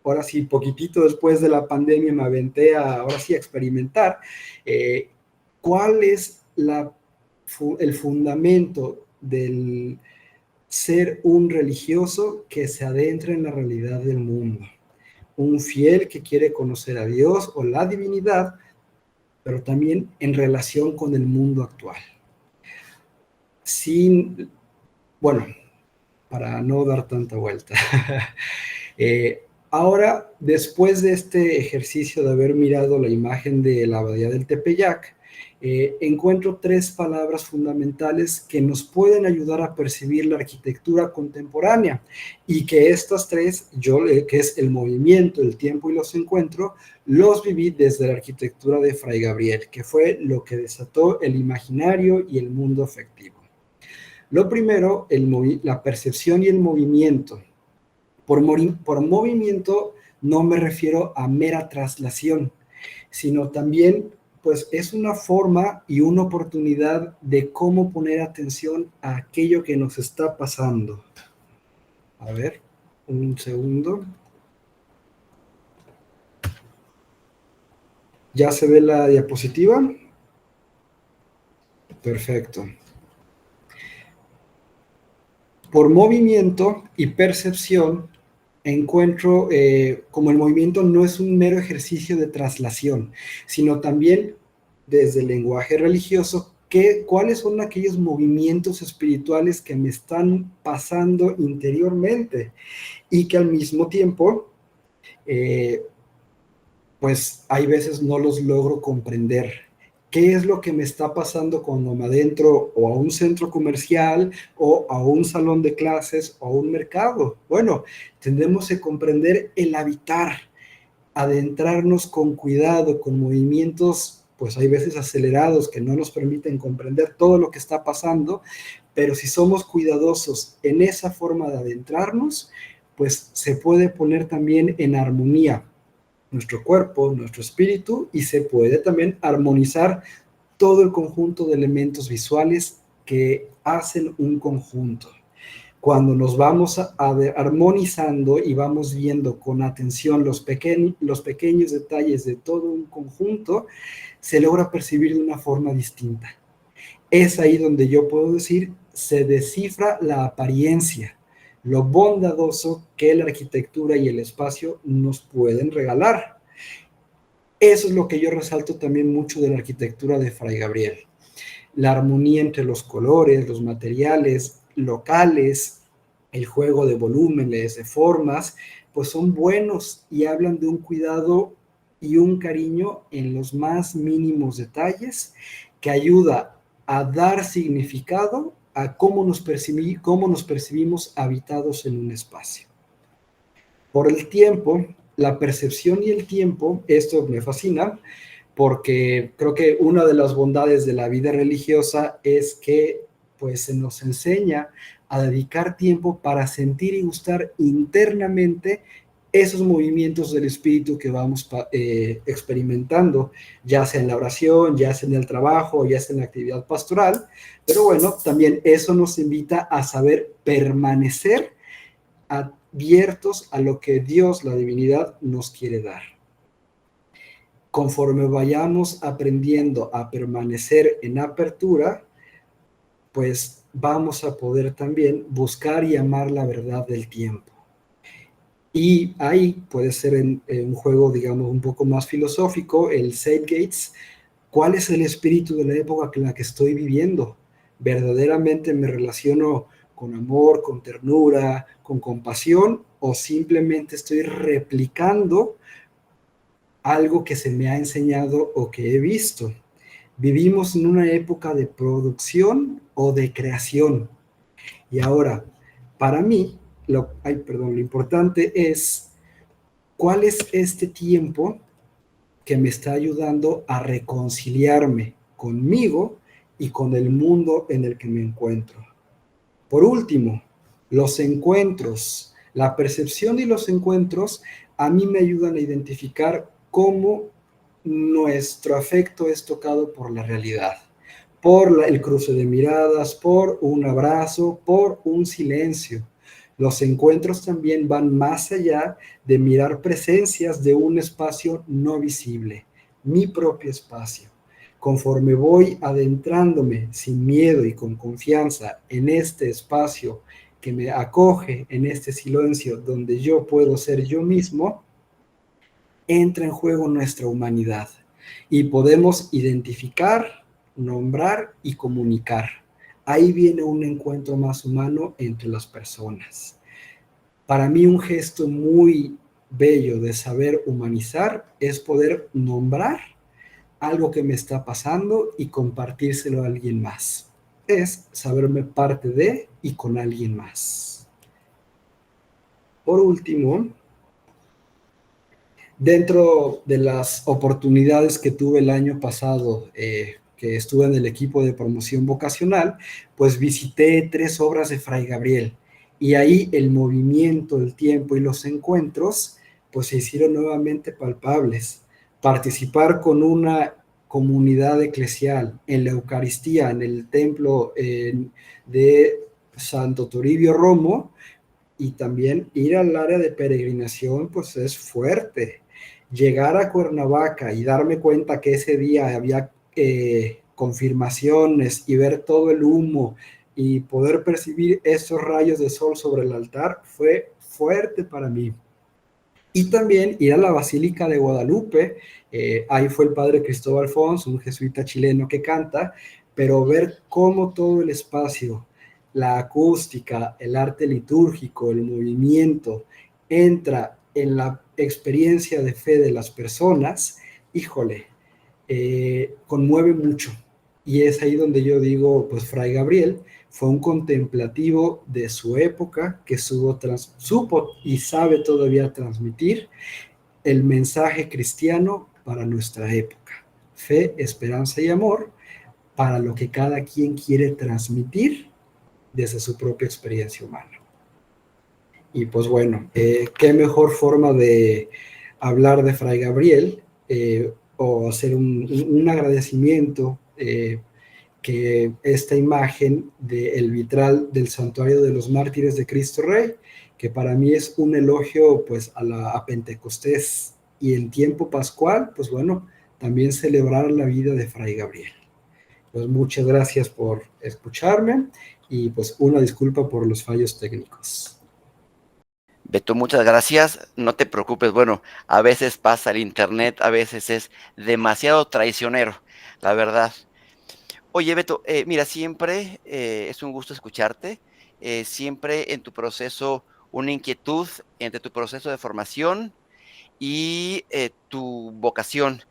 Ahora sí, poquitito después de la pandemia me aventé ahora sí a experimentar cuál es el fundamento del ser un religioso que se adentra en la realidad del mundo. Un fiel que quiere conocer a Dios o la divinidad, pero también en relación con el mundo actual. Bueno, para no dar tanta vuelta. Ahora, después de este ejercicio de haber mirado la imagen de la abadía del Tepeyac, encuentro 3 palabras fundamentales que nos pueden ayudar a percibir la arquitectura contemporánea, y que estas 3, que es el movimiento, el tiempo y los encuentros, los viví desde la arquitectura de Fray Gabriel, que fue lo que desató el imaginario y el mundo afectivo. Lo primero, la percepción y el movimiento. Por movimiento no me refiero a mera traslación, sino también pues es una forma y una oportunidad de cómo poner atención a aquello que nos está pasando. A ver, un segundo. ¿Ya se ve la diapositiva? Perfecto. Por movimiento y percepción, encuentro como el movimiento no es un mero ejercicio de traslación, sino también desde el lenguaje religioso, cuáles son aquellos movimientos espirituales que me están pasando interiormente y que al mismo tiempo, pues hay veces no los logro comprender. ¿Qué es lo que me está pasando cuando me adentro o a un centro comercial o a un salón de clases o a un mercado? Bueno, tendremos que comprender el habitar, adentrarnos con cuidado, con movimientos, pues hay veces acelerados que no nos permiten comprender todo lo que está pasando, pero si somos cuidadosos en esa forma de adentrarnos, pues se puede poner también en armonía nuestro cuerpo, nuestro espíritu, y se puede también armonizar todo el conjunto de elementos visuales que hacen un conjunto. Cuando nos vamos armonizando y vamos viendo con atención los pequeños detalles de todo un conjunto, se logra percibir de una forma distinta. Es ahí donde yo puedo decir, se descifra la apariencia, lo bondadoso que la arquitectura y el espacio nos pueden regalar. Eso es lo que yo resalto también mucho de la arquitectura de Fray Gabriel. La armonía entre los colores, los materiales locales, el juego de volúmenes, de formas, pues son buenos y hablan de un cuidado y un cariño en los más mínimos detalles que ayuda a dar significado a cómo nos percibimos habitados en un espacio. Por el tiempo, la percepción y el tiempo, esto me fascina, porque creo que una de las bondades de la vida religiosa es que pues se nos enseña a dedicar tiempo para sentir y gustar internamente esos movimientos del espíritu que vamos experimentando, ya sea en la oración, ya sea en el trabajo, ya sea en la actividad pastoral, pero bueno, también eso nos invita a saber permanecer abiertos a lo que Dios, la divinidad, nos quiere dar. Conforme vayamos aprendiendo a permanecer en apertura, pues vamos a poder también buscar y amar la verdad del tiempo. Y ahí puede ser en un juego, digamos, un poco más filosófico, el Zeitgeist. ¿Cuál es el espíritu de la época en la que estoy viviendo? ¿Verdaderamente me relaciono con amor, con ternura, con compasión, o simplemente estoy replicando algo que se me ha enseñado o que he visto? ¿Vivimos en una época de producción o de creación? Y ahora, para mí, lo importante es cuál es este tiempo que me está ayudando a reconciliarme conmigo y con el mundo en el que me encuentro. Por último, los encuentros, la percepción y los encuentros a mí me ayudan a identificar cómo nuestro afecto es tocado por la realidad, por el cruce de miradas, por un abrazo, por un silencio. Los encuentros también van más allá de mirar presencias de un espacio no visible, mi propio espacio. Conforme voy adentrándome sin miedo y con confianza en este espacio que me acoge, en este silencio donde yo puedo ser yo mismo, entra en juego nuestra humanidad y podemos identificar, nombrar y comunicar. Ahí viene un encuentro más humano entre las personas. Para mí un gesto muy bello de saber humanizar es poder nombrar algo que me está pasando y compartírselo a alguien más. Es saberme parte de y con alguien más. Por último, dentro de las oportunidades que tuve el año pasado, que estuve en el equipo de promoción vocacional, pues visité 3 obras de Fray Gabriel y ahí el movimiento, el tiempo y los encuentros pues se hicieron nuevamente palpables. Participar con una comunidad eclesial en la Eucaristía, en el templo de Santo Toribio Romo, y también ir al área de peregrinación, pues es fuerte. Llegar a Cuernavaca y darme cuenta que ese día había confirmaciones y ver todo el humo y poder percibir esos rayos de sol sobre el altar fue fuerte para mí. Y también ir a la Basílica de Guadalupe, ahí fue el padre Cristóbal Fons, un jesuita chileno que canta, pero ver cómo todo el espacio, la acústica, el arte litúrgico, el movimiento, entra en la experiencia de fe de las personas, híjole, conmueve mucho. Y es ahí donde yo digo, pues Fray Gabriel fue un contemplativo de su época que supo y sabe todavía transmitir el mensaje cristiano para nuestra época. Fe, esperanza y amor para lo que cada quien quiere transmitir desde su propia experiencia humana. Y pues bueno, qué mejor forma de hablar de Fray Gabriel o hacer un agradecimiento que esta imagen del vitral del Santuario de los Mártires de Cristo Rey, que para mí es un elogio pues a Pentecostés y en tiempo pascual, pues bueno, también celebrar la vida de Fray Gabriel. Pues muchas gracias por escucharme y pues una disculpa por los fallos técnicos. Beto, muchas gracias. No te preocupes. Bueno, a veces pasa el internet, a veces es demasiado traicionero, la verdad. Oye, Beto, mira, siempre es un gusto escucharte. Siempre en tu proceso, una inquietud entre tu proceso de formación y tu vocación.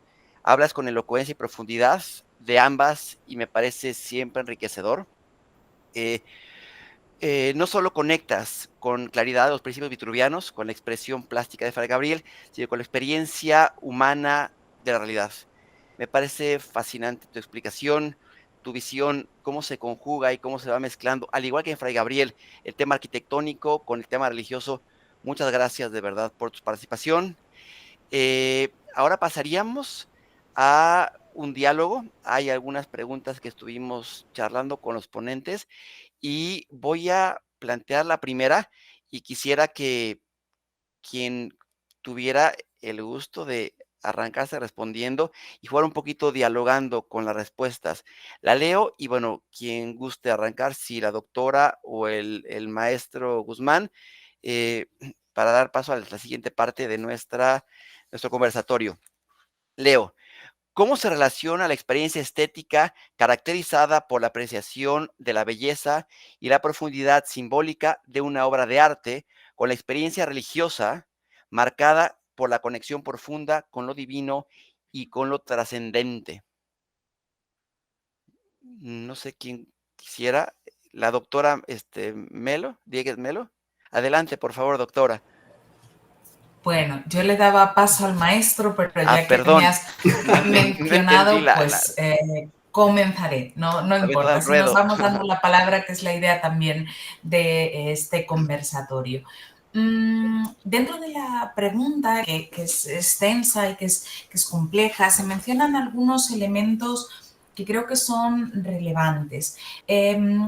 Hablas con elocuencia y profundidad de ambas y me parece siempre enriquecedor. Eh, no solo conectas con claridad los principios vitruvianos, con la expresión plástica de Fray Gabriel, sino con la experiencia humana de la realidad. Me parece fascinante tu explicación, tu visión, cómo se conjuga y cómo se va mezclando, al igual que en Fray Gabriel, el tema arquitectónico con el tema religioso. Muchas gracias de verdad por tu participación. Ahora pasaríamos a un diálogo. Hay algunas preguntas que estuvimos charlando con los ponentes y voy a plantear la primera y quisiera que quien tuviera el gusto de arrancarse respondiendo y jugar un poquito dialogando con las respuestas. La leo y bueno, quien guste arrancar, si la doctora o el maestro Guzmán, eh, para dar paso a la siguiente parte de nuestro conversatorio. Leo. ¿Cómo se relaciona la experiencia estética caracterizada por la apreciación de la belleza y la profundidad simbólica de una obra de arte con la experiencia religiosa marcada por la conexión profunda con lo divino y con lo trascendente? No sé quién quisiera. La doctora Melo, Diegues Melo. Adelante, por favor, doctora. Bueno, yo le daba paso al maestro, pero ya que me Perdón. has No mencionado, entendí pues comenzaré, no aventura importa, al así nos ruedo. vamos dando la palabra, que es la idea también de este conversatorio. Dentro de la pregunta, que es extensa y que es compleja, se mencionan algunos elementos que creo que son relevantes. El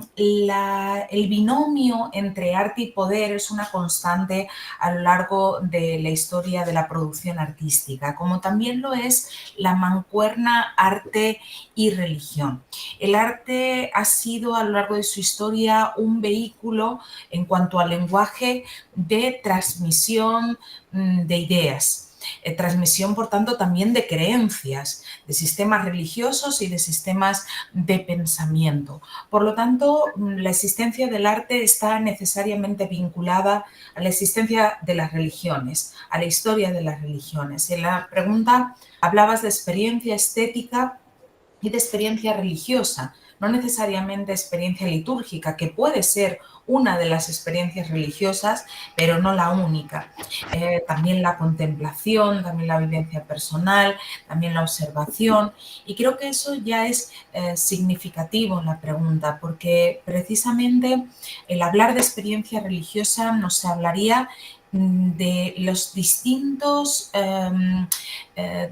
binomio entre arte y poder es una constante a lo largo de la historia de la producción artística, como también lo es la mancuerna arte y religión. El arte ha sido a lo largo de su historia un vehículo en cuanto al lenguaje de transmisión de ideas. Transmisión, por tanto, también de creencias, de sistemas religiosos y de sistemas de pensamiento. Por lo tanto, la existencia del arte está necesariamente vinculada a la existencia de las religiones, a la historia de las religiones. En la pregunta hablabas de experiencia estética y de experiencia religiosa, no necesariamente experiencia litúrgica, que puede ser una de las experiencias religiosas, pero no la única. También la contemplación, también la vivencia personal, también la observación. Y creo que eso ya es significativo en la pregunta, porque precisamente el hablar de experiencia religiosa nos hablaría de los distintos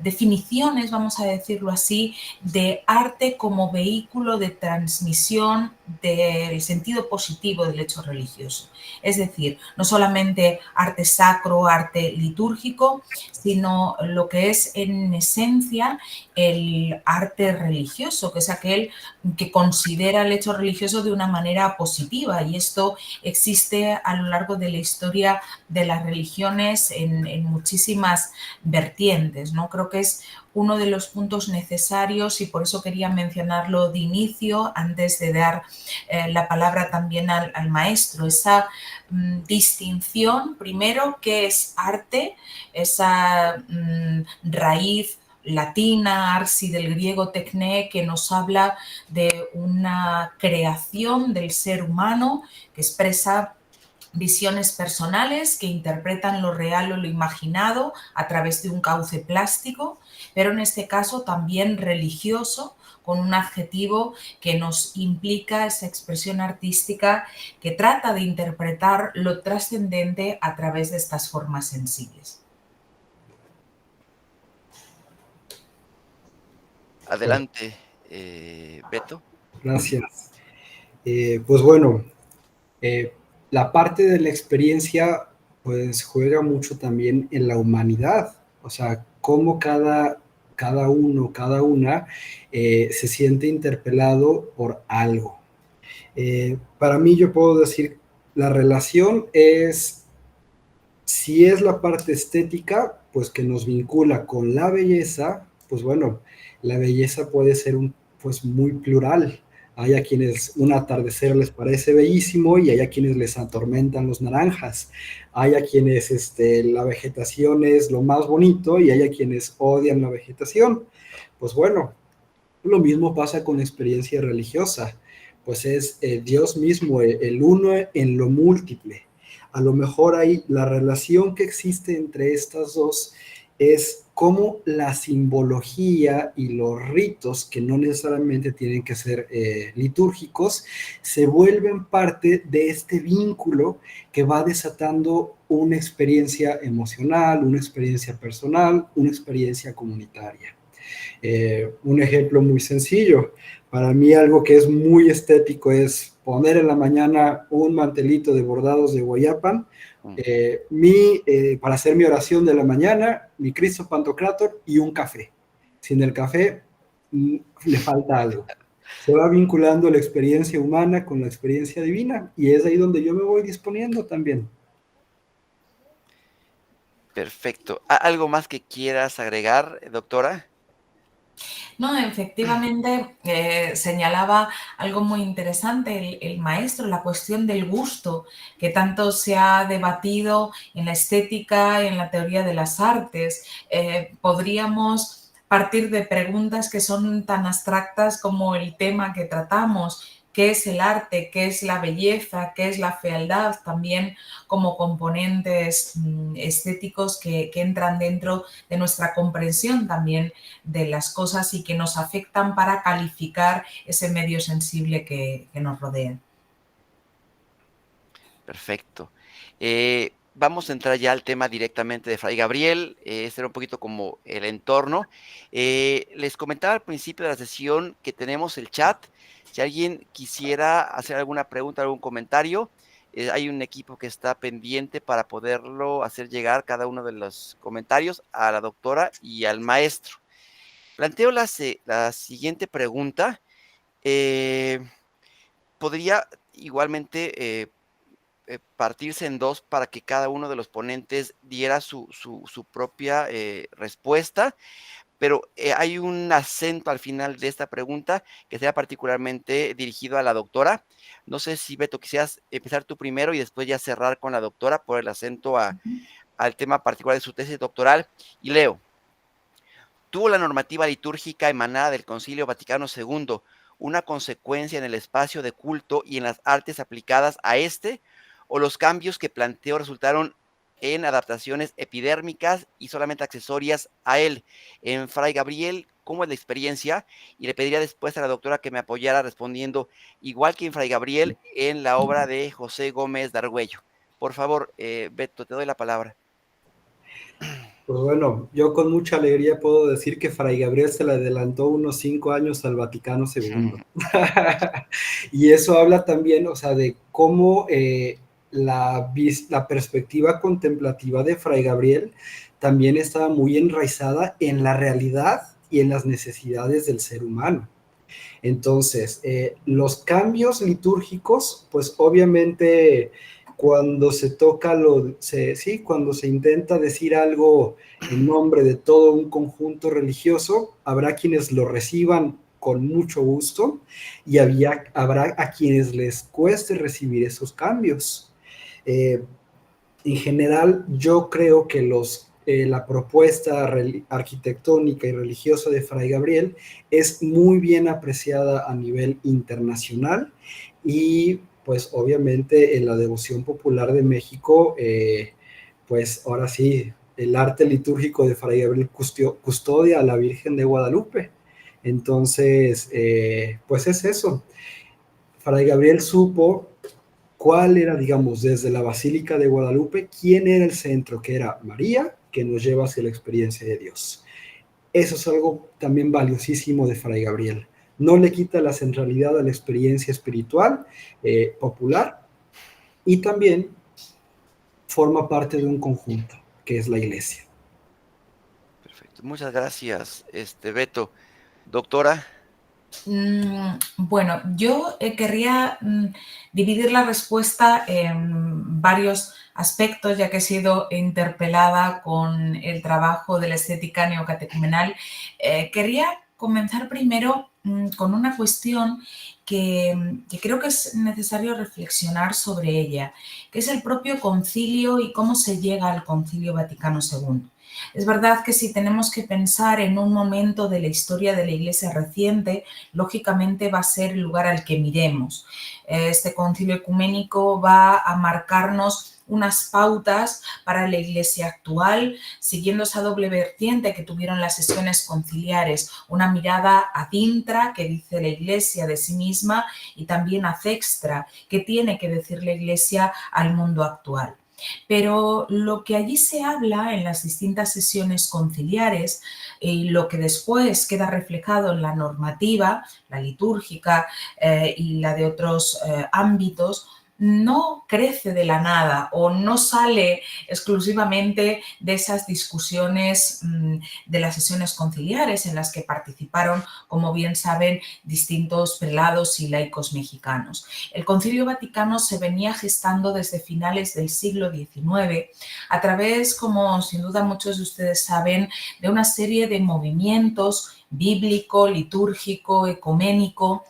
definiciones, vamos a decirlo así, de arte como vehículo de transmisión del sentido positivo del hecho religioso. Es decir, no solamente arte sacro, arte litúrgico, sino lo que es en esencia el arte religioso, que es aquel que considera el hecho religioso de una manera positiva, y esto existe a lo largo de la historia de las religiones en muchísimas vertientes, ¿no? Creo que es uno de los puntos necesarios y por eso quería mencionarlo de inicio antes de dar la palabra también al maestro, esa distinción, primero, qué es arte, esa raíz latina, arsi del griego tekné, que nos habla de una creación del ser humano que expresa visiones personales que interpretan lo real o lo imaginado a través de un cauce plástico, pero en este caso también religioso, con un adjetivo que nos implica esa expresión artística que trata de interpretar lo trascendente a través de estas formas sensibles. Adelante, Beto. Gracias. Pues bueno, la parte de la experiencia pues juega mucho también en la humanidad, o sea, cómo cada uno, cada una se siente interpelado por algo. Para mí yo puedo decir, la relación es, si es la parte estética, pues que nos vincula con la belleza, pues bueno, la belleza puede ser pues muy plural. Hay a quienes un atardecer les parece bellísimo y hay a quienes les atormentan los naranjas. Hay a quienes la vegetación es lo más bonito y hay a quienes odian la vegetación. Pues bueno, lo mismo pasa con la experiencia religiosa, pues es Dios mismo, el uno en lo múltiple. A lo mejor ahí la relación que existe entre estas dos es cómo la simbología y los ritos, que no necesariamente tienen que ser litúrgicos, se vuelven parte de este vínculo que va desatando una experiencia emocional, una experiencia personal, una experiencia comunitaria. Un ejemplo muy sencillo, para mí algo que es muy estético es poner en la mañana un mantelito de bordados de Guayapan, para hacer mi oración de la mañana, mi Cristo Pantocrátor y un café. Sin el café le falta algo. Se va vinculando la experiencia humana con la experiencia divina y es ahí donde yo me voy disponiendo también. Perfecto. ¿Algo más que quieras agregar, doctora? No, efectivamente, señalaba algo muy interesante el maestro, la cuestión del gusto, que tanto se ha debatido en la estética y en la teoría de las artes. Podríamos partir de preguntas que son tan abstractas como el tema que tratamos. qué es el arte, qué es la belleza, qué es la fealdad, también como componentes estéticos que entran dentro de nuestra comprensión también de las cosas y que nos afectan para calificar ese medio sensible que nos rodea. Perfecto. Vamos a entrar ya al tema directamente de Fray Gabriel. Este era un poquito como el entorno. Les comentaba al principio de la sesión que tenemos el chat. Si alguien quisiera hacer alguna pregunta, algún comentario, hay un equipo que está pendiente para poderlo hacer llegar cada uno de los comentarios a la doctora y al maestro. Planteo la siguiente pregunta. ¿Podría igualmente partirse en dos para que cada uno de los ponentes diera su propia respuesta? Pero hay un acento al final de esta pregunta que sea particularmente dirigido a la doctora. No sé si, Beto, quisieras empezar tú primero y después ya cerrar con la doctora por el acento al tema particular de su tesis doctoral. Y leo: ¿tuvo la normativa litúrgica emanada del Concilio Vaticano II una consecuencia en el espacio de culto y en las artes aplicadas a este, o los cambios que planteó resultaron en adaptaciones epidérmicas y solamente accesorias a él? En Fray Gabriel, ¿cómo es la experiencia? Y le pediría después a la doctora que me apoyara respondiendo, igual que en Fray Gabriel, en la obra de José Gómez de Argüello. Por favor, Beto, te doy la palabra. Pues bueno, yo con mucha alegría puedo decir que Fray Gabriel se le adelantó unos 5 años al Vaticano II. Y eso habla también, o sea, de cómo la perspectiva contemplativa de Fray Gabriel también estaba muy enraizada en la realidad y en las necesidades del ser humano. Entonces, los cambios litúrgicos, pues obviamente cuando se toca cuando se intenta decir algo en nombre de todo un conjunto religioso, habrá quienes lo reciban con mucho gusto y habrá a quienes les cueste recibir esos cambios. En general, yo creo que la propuesta arquitectónica y religiosa de Fray Gabriel es muy bien apreciada a nivel internacional y pues obviamente en la devoción popular de México, pues ahora sí, el arte litúrgico de Fray Gabriel custodia a la Virgen de Guadalupe. Entonces, pues es eso. Fray Gabriel supo cuál era, digamos, desde la Basílica de Guadalupe, quién era el centro, que era María, que nos lleva hacia la experiencia de Dios. Eso es algo también valiosísimo de Fray Gabriel. No le quita la centralidad a la experiencia espiritual popular y también forma parte de un conjunto, que es la iglesia. Perfecto. Muchas gracias, Beto. Doctora. Bueno, yo querría dividir la respuesta en varios aspectos, ya que he sido interpelada con el trabajo de la estética neocatecumenal. Quería comenzar primero con una cuestión que creo que es necesario reflexionar sobre ella, que es el propio concilio y cómo se llega al Concilio Vaticano II. Es verdad que si tenemos que pensar en un momento de la historia de la Iglesia reciente, lógicamente va a ser el lugar al que miremos. Este concilio ecuménico va a marcarnos unas pautas para la Iglesia actual, siguiendo esa doble vertiente que tuvieron las sesiones conciliares, una mirada ad intra, que dice la Iglesia de sí misma, y también ad extra, que tiene que decir la Iglesia al mundo actual. Pero lo que allí se habla en las distintas sesiones conciliares y lo que después queda reflejado en la normativa, la litúrgica y la de otros ámbitos, no crece de la nada o no sale exclusivamente de esas discusiones de las sesiones conciliares en las que participaron, como bien saben, distintos prelados y laicos mexicanos. El Concilio Vaticano se venía gestando desde finales del siglo XIX a través, como sin duda muchos de ustedes saben, de una serie de movimientos bíblico, litúrgico, ecuménico,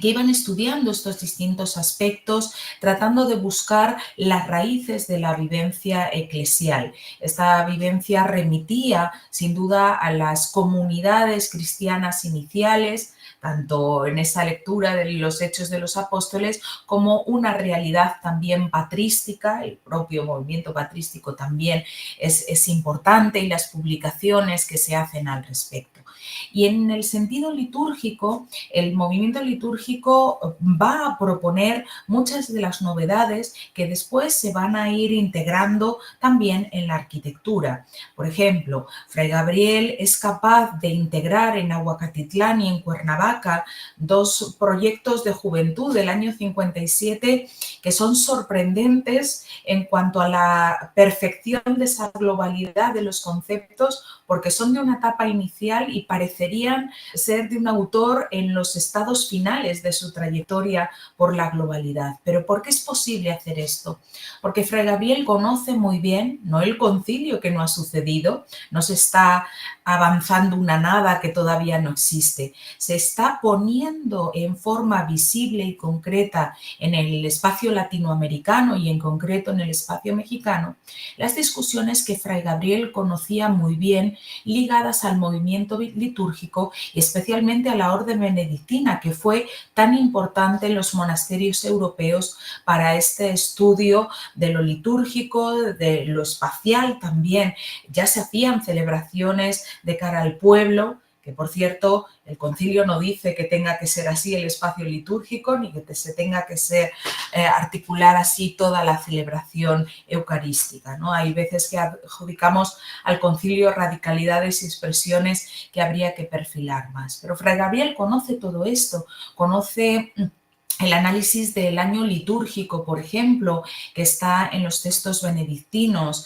que iban estudiando estos distintos aspectos, tratando de buscar las raíces de la vivencia eclesial. Esta vivencia remitía, sin duda, a las comunidades cristianas iniciales, tanto en esa lectura de los Hechos de los Apóstoles como una realidad también patrística. El propio movimiento patrístico también es importante y las publicaciones que se hacen al respecto. Y en el sentido litúrgico, el movimiento litúrgico va a proponer muchas de las novedades que después se van a ir integrando también en la arquitectura. Por ejemplo, Fray Gabriel es capaz de integrar en Ahuacatitlán y en Cuernavaca dos proyectos de juventud del año 57 que son sorprendentes en cuanto a la perfección de esa globalidad de los conceptos, porque son de una etapa inicial y parecerían ser de un autor en los estados finales de su trayectoria por la globalidad. Pero ¿por qué es posible hacer esto? Porque Fray Gabriel conoce muy bien, no el concilio que no ha sucedido, no se está avanzando una nada que todavía no existe, se está poniendo en forma visible y concreta en el espacio latinoamericano y en concreto en el espacio mexicano las discusiones que Fray Gabriel conocía muy bien ligadas al movimiento litúrgico y especialmente a la orden benedictina, que fue tan importante en los monasterios europeos para este estudio de lo litúrgico, de lo espacial también. Ya se hacían celebraciones de cara al pueblo, que por cierto el concilio no dice que tenga que ser así el espacio litúrgico ni que se tenga que articular así toda la celebración eucarística, ¿no? Hay veces que adjudicamos al concilio radicalidades y expresiones que habría que perfilar más. Pero Fray Gabriel conoce todo esto, conoce el análisis del año litúrgico, por ejemplo, que está en los textos benedictinos,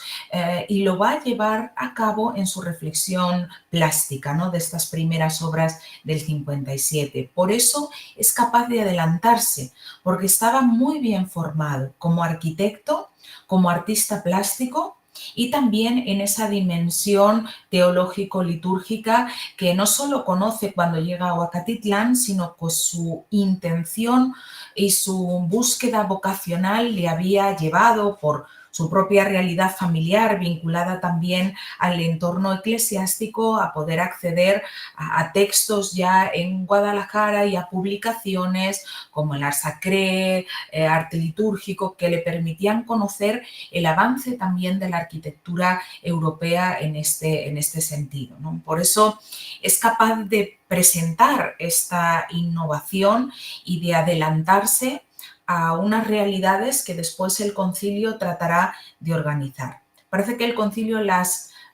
y lo va a llevar a cabo en su reflexión plástica, ¿no?, de estas primeras obras del 57. Por eso es capaz de adelantarse, porque estaba muy bien formado como arquitecto, como artista plástico, y también en esa dimensión teológico-litúrgica que no solo conoce cuando llega a Ahuacatitlán, sino que su intención y su búsqueda vocacional le había llevado por su propia realidad familiar, vinculada también al entorno eclesiástico, a poder acceder a textos ya en Guadalajara y a publicaciones como el Ars Sacré, arte litúrgico, que le permitían conocer el avance también de la arquitectura europea en este sentido, ¿no? Por eso es capaz de presentar esta innovación y de adelantarse a unas realidades que después el concilio tratará de organizar. Parece que el concilio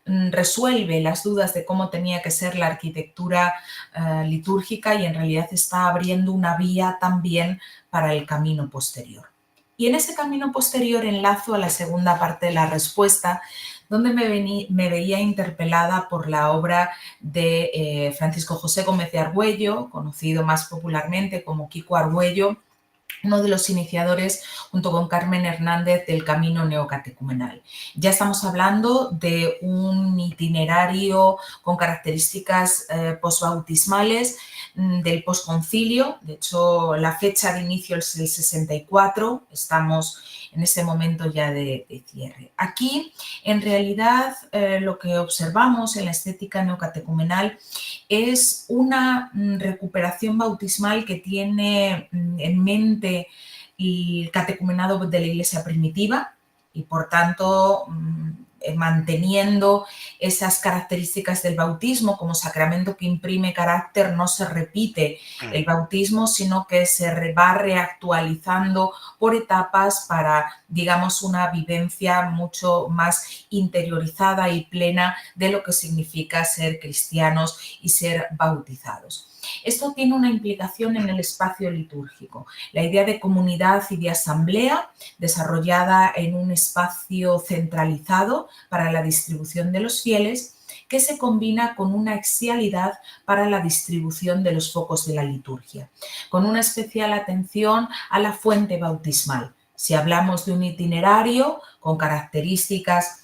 resuelve las dudas de cómo tenía que ser la arquitectura litúrgica y en realidad está abriendo una vía también para el camino posterior. Y en ese camino posterior enlazo a la segunda parte de la respuesta, donde me veía interpelada por la obra de Francisco José Gómez de Argüello, conocido más popularmente como Kiko Argüello, uno de los iniciadores, junto con Carmen Hernández, del camino neocatecumenal. Ya estamos hablando de un itinerario con características posbautismales del posconcilio. De hecho, la fecha de inicio es el 64, estamos en ese momento ya de cierre. Aquí, en realidad, lo que observamos en la estética neocatecumenal es una recuperación bautismal que tiene en mente el catecumenado de la Iglesia primitiva y, por tanto, manteniendo esas características del bautismo como sacramento que imprime carácter. No se repite el bautismo, sino que se va reactualizando por etapas para, digamos, una vivencia mucho más interiorizada y plena de lo que significa ser cristianos y ser bautizados. Esto tiene una implicación en el espacio litúrgico. La idea de comunidad y de asamblea, desarrollada en un espacio centralizado para la distribución de los fieles, que se combina con una axialidad para la distribución de los focos de la liturgia, con una especial atención a la fuente bautismal. Si hablamos de un itinerario con características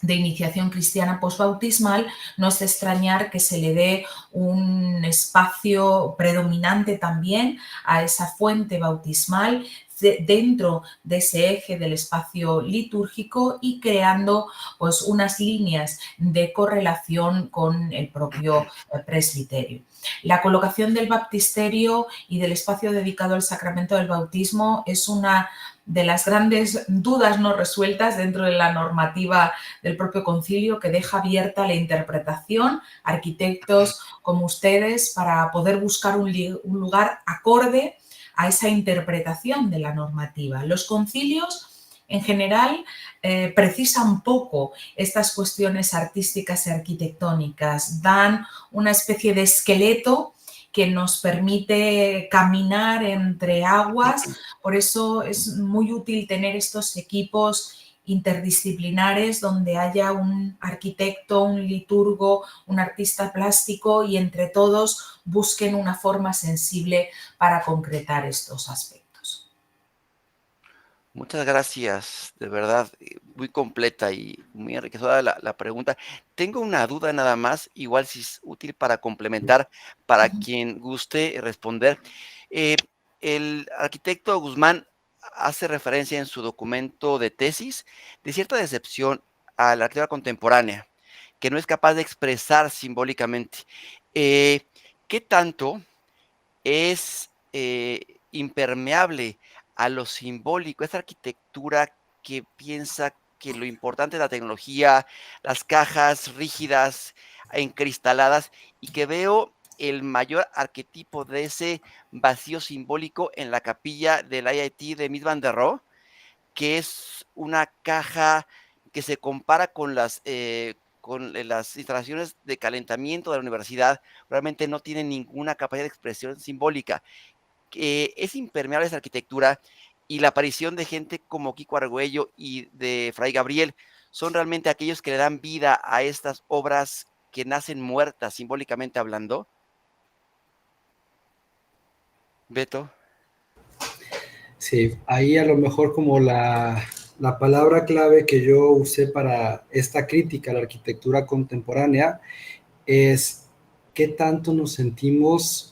de iniciación cristiana posbautismal, no es de extrañar que se le dé un espacio predominante también a esa fuente bautismal dentro de ese eje del espacio litúrgico y creando pues unas líneas de correlación con el propio presbiterio. La colocación del baptisterio y del espacio dedicado al sacramento del bautismo es una de las grandes dudas no resueltas dentro de la normativa del propio concilio, que deja abierta la interpretación, arquitectos como ustedes, para poder buscar un lugar acorde a esa interpretación de la normativa. Los concilios en general precisan poco estas cuestiones artísticas y arquitectónicas, dan una especie de esqueleto que nos permite caminar entre aguas. Por eso es muy útil tener estos equipos interdisciplinares donde haya un arquitecto, un liturgo, un artista plástico y entre todos busquen una forma sensible para concretar estos aspectos. Muchas gracias, de verdad, muy completa y muy enriquecedora la pregunta. Tengo una duda nada más, igual si es útil para complementar, para quien guste responder. Eh, el arquitecto Guzmán hace referencia en su documento de tesis de cierta decepción a la arquitectura contemporánea, que no es capaz de expresar simbólicamente. ¿Qué tanto es impermeable a lo simbólico, esta arquitectura que piensa que lo importante es la tecnología, las cajas rígidas, encristaladas, y que veo el mayor arquetipo de ese vacío simbólico en la capilla del IIT de Mies van der Rohe, que es una caja que se compara con las instalaciones de calentamiento de la universidad, realmente no tiene ninguna capacidad de expresión simbólica. Es impermeable esa arquitectura, y la aparición de gente como Kiko Argüello y de Fray Gabriel son realmente aquellos que le dan vida a estas obras que nacen muertas, simbólicamente hablando. Beto. Sí, ahí a lo mejor como la palabra clave que yo usé para esta crítica a la arquitectura contemporánea es qué tanto nos sentimos,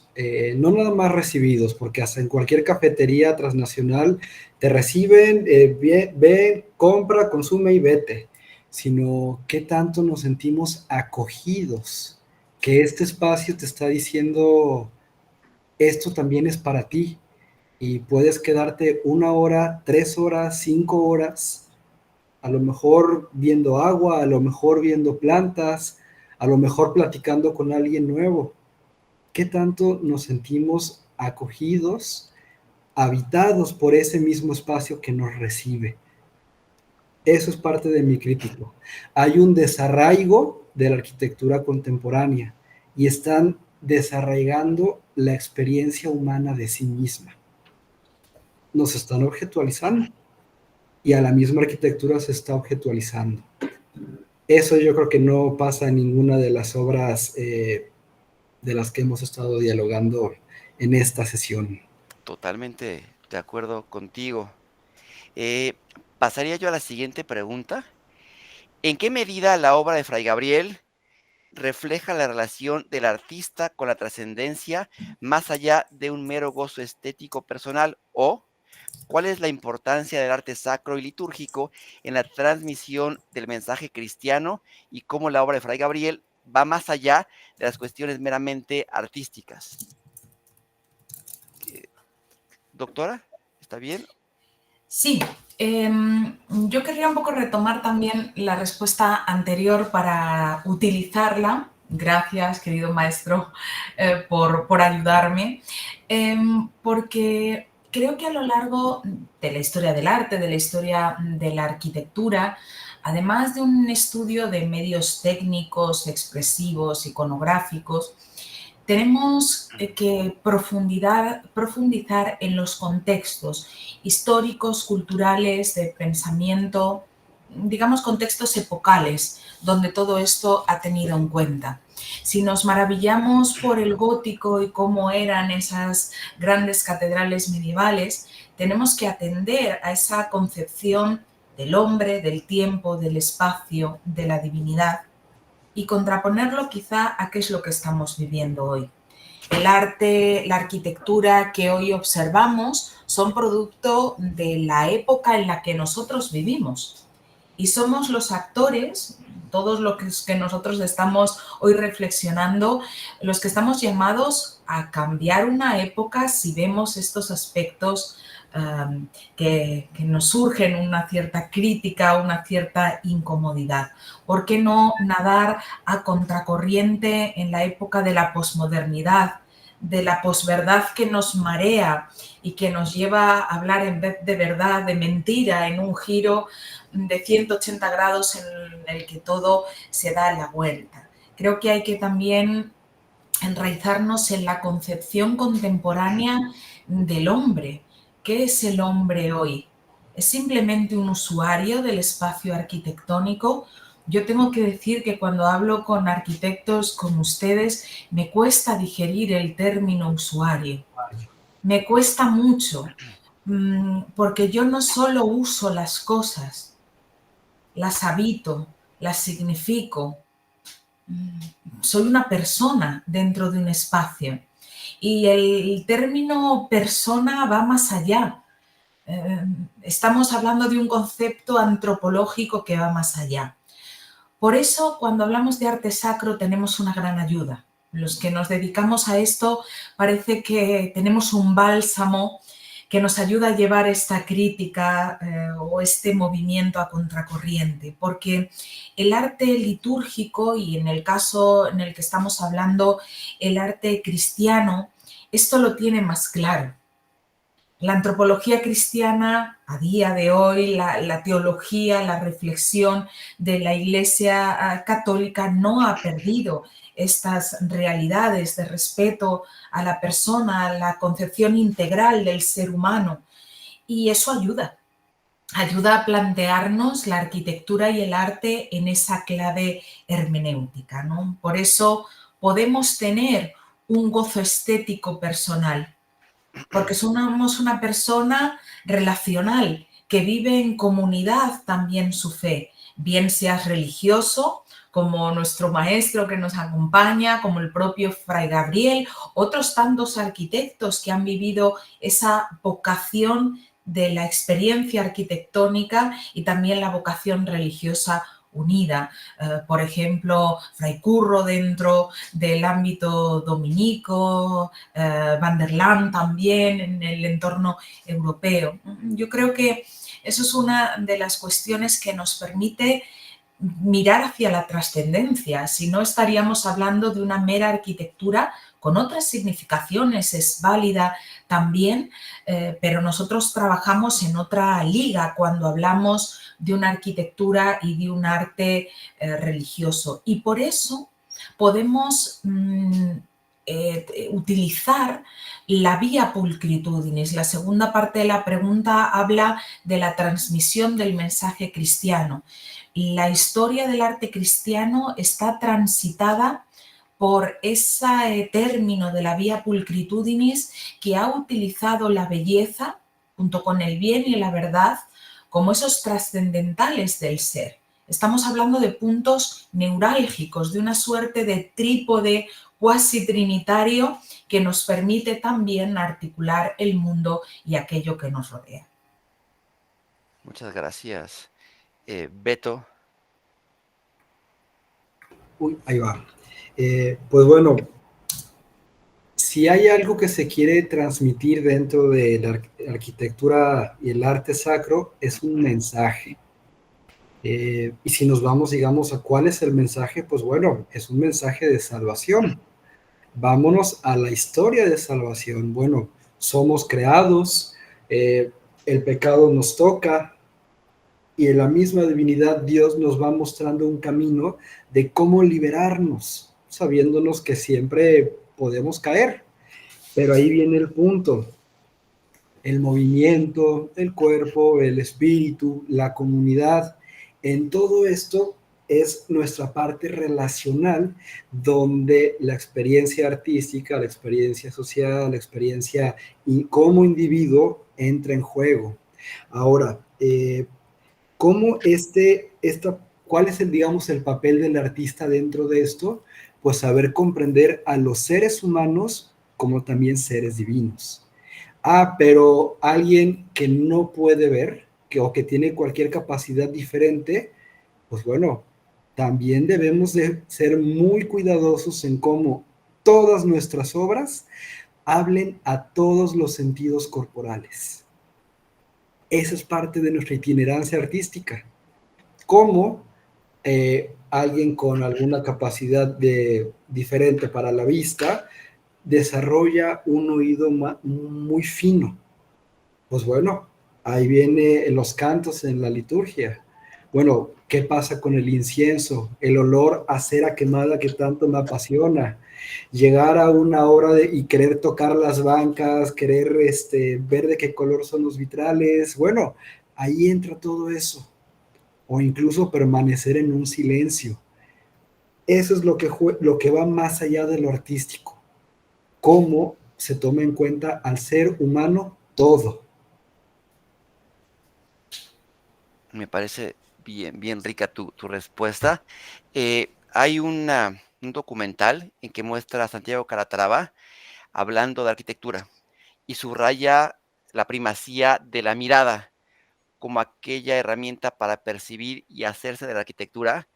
no nada más recibidos, porque hasta en cualquier cafetería transnacional te reciben, ve, compra, consume y vete, sino qué tanto nos sentimos acogidos, que este espacio te está diciendo, esto también es para ti, y puedes quedarte 1 hora, 3 horas, 5 horas, a lo mejor viendo agua, a lo mejor viendo plantas, a lo mejor platicando con alguien nuevo. ¿Qué tanto nos sentimos acogidos, habitados por ese mismo espacio que nos recibe? Eso es parte de mi crítico. Hay un desarraigo de la arquitectura contemporánea y están desarraigando la experiencia humana de sí misma. Nos están objetualizando y a la misma arquitectura se está objetualizando. Eso yo creo que no pasa en ninguna de las obras de las que hemos estado dialogando en esta sesión. Totalmente de acuerdo contigo. Pasaría yo a la siguiente pregunta. ¿En qué medida la obra de Fray Gabriel refleja la relación del artista con la trascendencia más allá de un mero gozo estético personal? ¿O cuál es la importancia del arte sacro y litúrgico en la transmisión del mensaje cristiano, y cómo la obra de Fray Gabriel va más allá de las cuestiones meramente artísticas? Doctora, ¿está bien? Sí, yo querría un poco retomar también la respuesta anterior para utilizarla. Gracias, querido maestro, por ayudarme, porque creo que a lo largo de la historia del arte, de la historia de la arquitectura, además de un estudio de medios técnicos, expresivos, iconográficos, tenemos que profundizar en los contextos históricos, culturales, de pensamiento, digamos contextos epocales, donde todo esto ha tenido en cuenta. Si nos maravillamos por el gótico y cómo eran esas grandes catedrales medievales, tenemos que atender a esa concepción del hombre, del tiempo, del espacio, de la divinidad, y contraponerlo quizá a qué es lo que estamos viviendo hoy. El arte, la arquitectura que hoy observamos son producto de la época en la que nosotros vivimos. Y somos los actores, todos los que nosotros estamos hoy reflexionando, los que estamos llamados a cambiar una época si vemos estos aspectos que nos surgen una cierta crítica, una cierta incomodidad. ¿Por qué no nadar a contracorriente en la época de la posmodernidad, de la posverdad que nos marea y que nos lleva a hablar en vez de verdad, de mentira, en un giro de 180 grados en el que todo se da la vuelta? Creo que hay que también enraizarnos en la concepción contemporánea del hombre. ¿Qué es el hombre hoy? ¿Es simplemente un usuario del espacio arquitectónico? Yo tengo que decir que cuando hablo con arquitectos como ustedes, me cuesta digerir el término usuario. Me cuesta mucho, porque yo no solo uso las cosas, las habito, las significo. Soy una persona dentro de un espacio. Y el término persona va más allá. Estamos hablando de un concepto antropológico que va más allá. Por eso, cuando hablamos de arte sacro, tenemos una gran ayuda. Los que nos dedicamos a esto parece que tenemos un bálsamo que nos ayuda a llevar esta crítica o este movimiento a contracorriente, porque el arte litúrgico, y en el caso en el que estamos hablando, el arte cristiano, esto lo tiene más claro. La antropología cristiana, a día de hoy, la teología, la reflexión de la Iglesia católica no ha perdido estas realidades de respeto a la persona, a la concepción integral del ser humano. Y eso ayuda a plantearnos la arquitectura y el arte en esa clave hermenéutica, ¿no? Por eso podemos tener un gozo estético personal, porque somos una persona relacional que vive en comunidad también su fe, bien seas religioso, como nuestro maestro que nos acompaña, como el propio Fray Gabriel, otros tantos arquitectos que han vivido esa vocación de la experiencia arquitectónica y también la vocación religiosa unida. Por ejemplo, Fray Curro dentro del ámbito dominico, Van der Laan también en el entorno europeo. Yo creo que eso es una de las cuestiones que nos permite mirar hacia la trascendencia, si no estaríamos hablando de una mera arquitectura con otras significaciones, es válida también, pero nosotros trabajamos en otra liga cuando hablamos de una arquitectura y de un arte religioso. Y por eso podemos utilizar la vía pulcritudinis. La segunda parte de la pregunta habla de la transmisión del mensaje cristiano. La historia del arte cristiano está transitada por ese término de la vía pulcritudinis que ha utilizado la belleza junto con el bien y la verdad como esos trascendentales del ser. Estamos hablando de puntos neurálgicos, de una suerte de trípode cuasi trinitario que nos permite también articular el mundo y aquello que nos rodea. Muchas gracias. Beto. Uy, ahí va. Pues bueno, si hay algo que se quiere transmitir dentro de la arquitectura y el arte sacro, es un mensaje. Y si nos vamos, digamos, a cuál es el mensaje, pues bueno, es un mensaje de salvación. Vámonos a la historia de salvación. Bueno, somos creados, el pecado nos toca, y en la misma divinidad Dios nos va mostrando un camino de cómo liberarnos, sabiéndonos que siempre podemos caer. Pero ahí viene el punto. El movimiento, el cuerpo, el espíritu, la comunidad, en todo esto es nuestra parte relacional, donde la experiencia artística, la experiencia social, la experiencia como individuo entra en juego. Ahora, ¿cuál es el papel del artista dentro de esto? Pues saber comprender a los seres humanos como también seres divinos. Pero alguien que no puede ver, o que tiene cualquier capacidad diferente, pues bueno, también debemos de ser muy cuidadosos en cómo todas nuestras obras hablen a todos los sentidos corporales. Esa es parte de nuestra itinerancia artística. Cómo alguien con alguna capacidad diferente para la vista desarrolla un oído muy fino. Pues bueno, ahí vienen los cantos en la liturgia. Bueno, ¿qué pasa con el incienso? El olor a cera quemada que tanto me apasiona. Llegar a una hora y querer tocar las bancas, querer ver de qué color son los vitrales. Bueno, ahí entra todo eso. O incluso permanecer en un silencio. Eso es lo que va más allá de lo artístico. Cómo se toma en cuenta al ser humano todo. Me parece bien rica tu respuesta. Hay un documental en que muestra a Santiago Calatrava hablando de arquitectura y subraya la primacía de la mirada como aquella herramienta para percibir y hacerse de la arquitectura.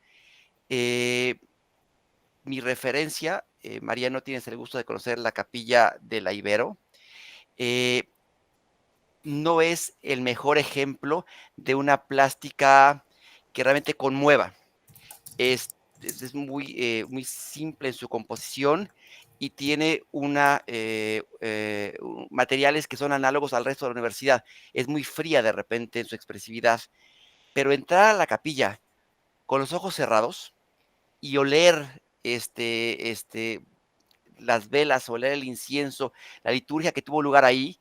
Mi referencia, Mariano, tienes el gusto de conocer la Capilla de la Ibero. No es el mejor ejemplo de una plástica que realmente conmueva. Es muy simple en su composición y tiene materiales que son análogos al resto de la universidad. Es muy fría de repente en su expresividad, pero entrar a la capilla con los ojos cerrados y oler las velas, oler el incienso, la liturgia que tuvo lugar ahí,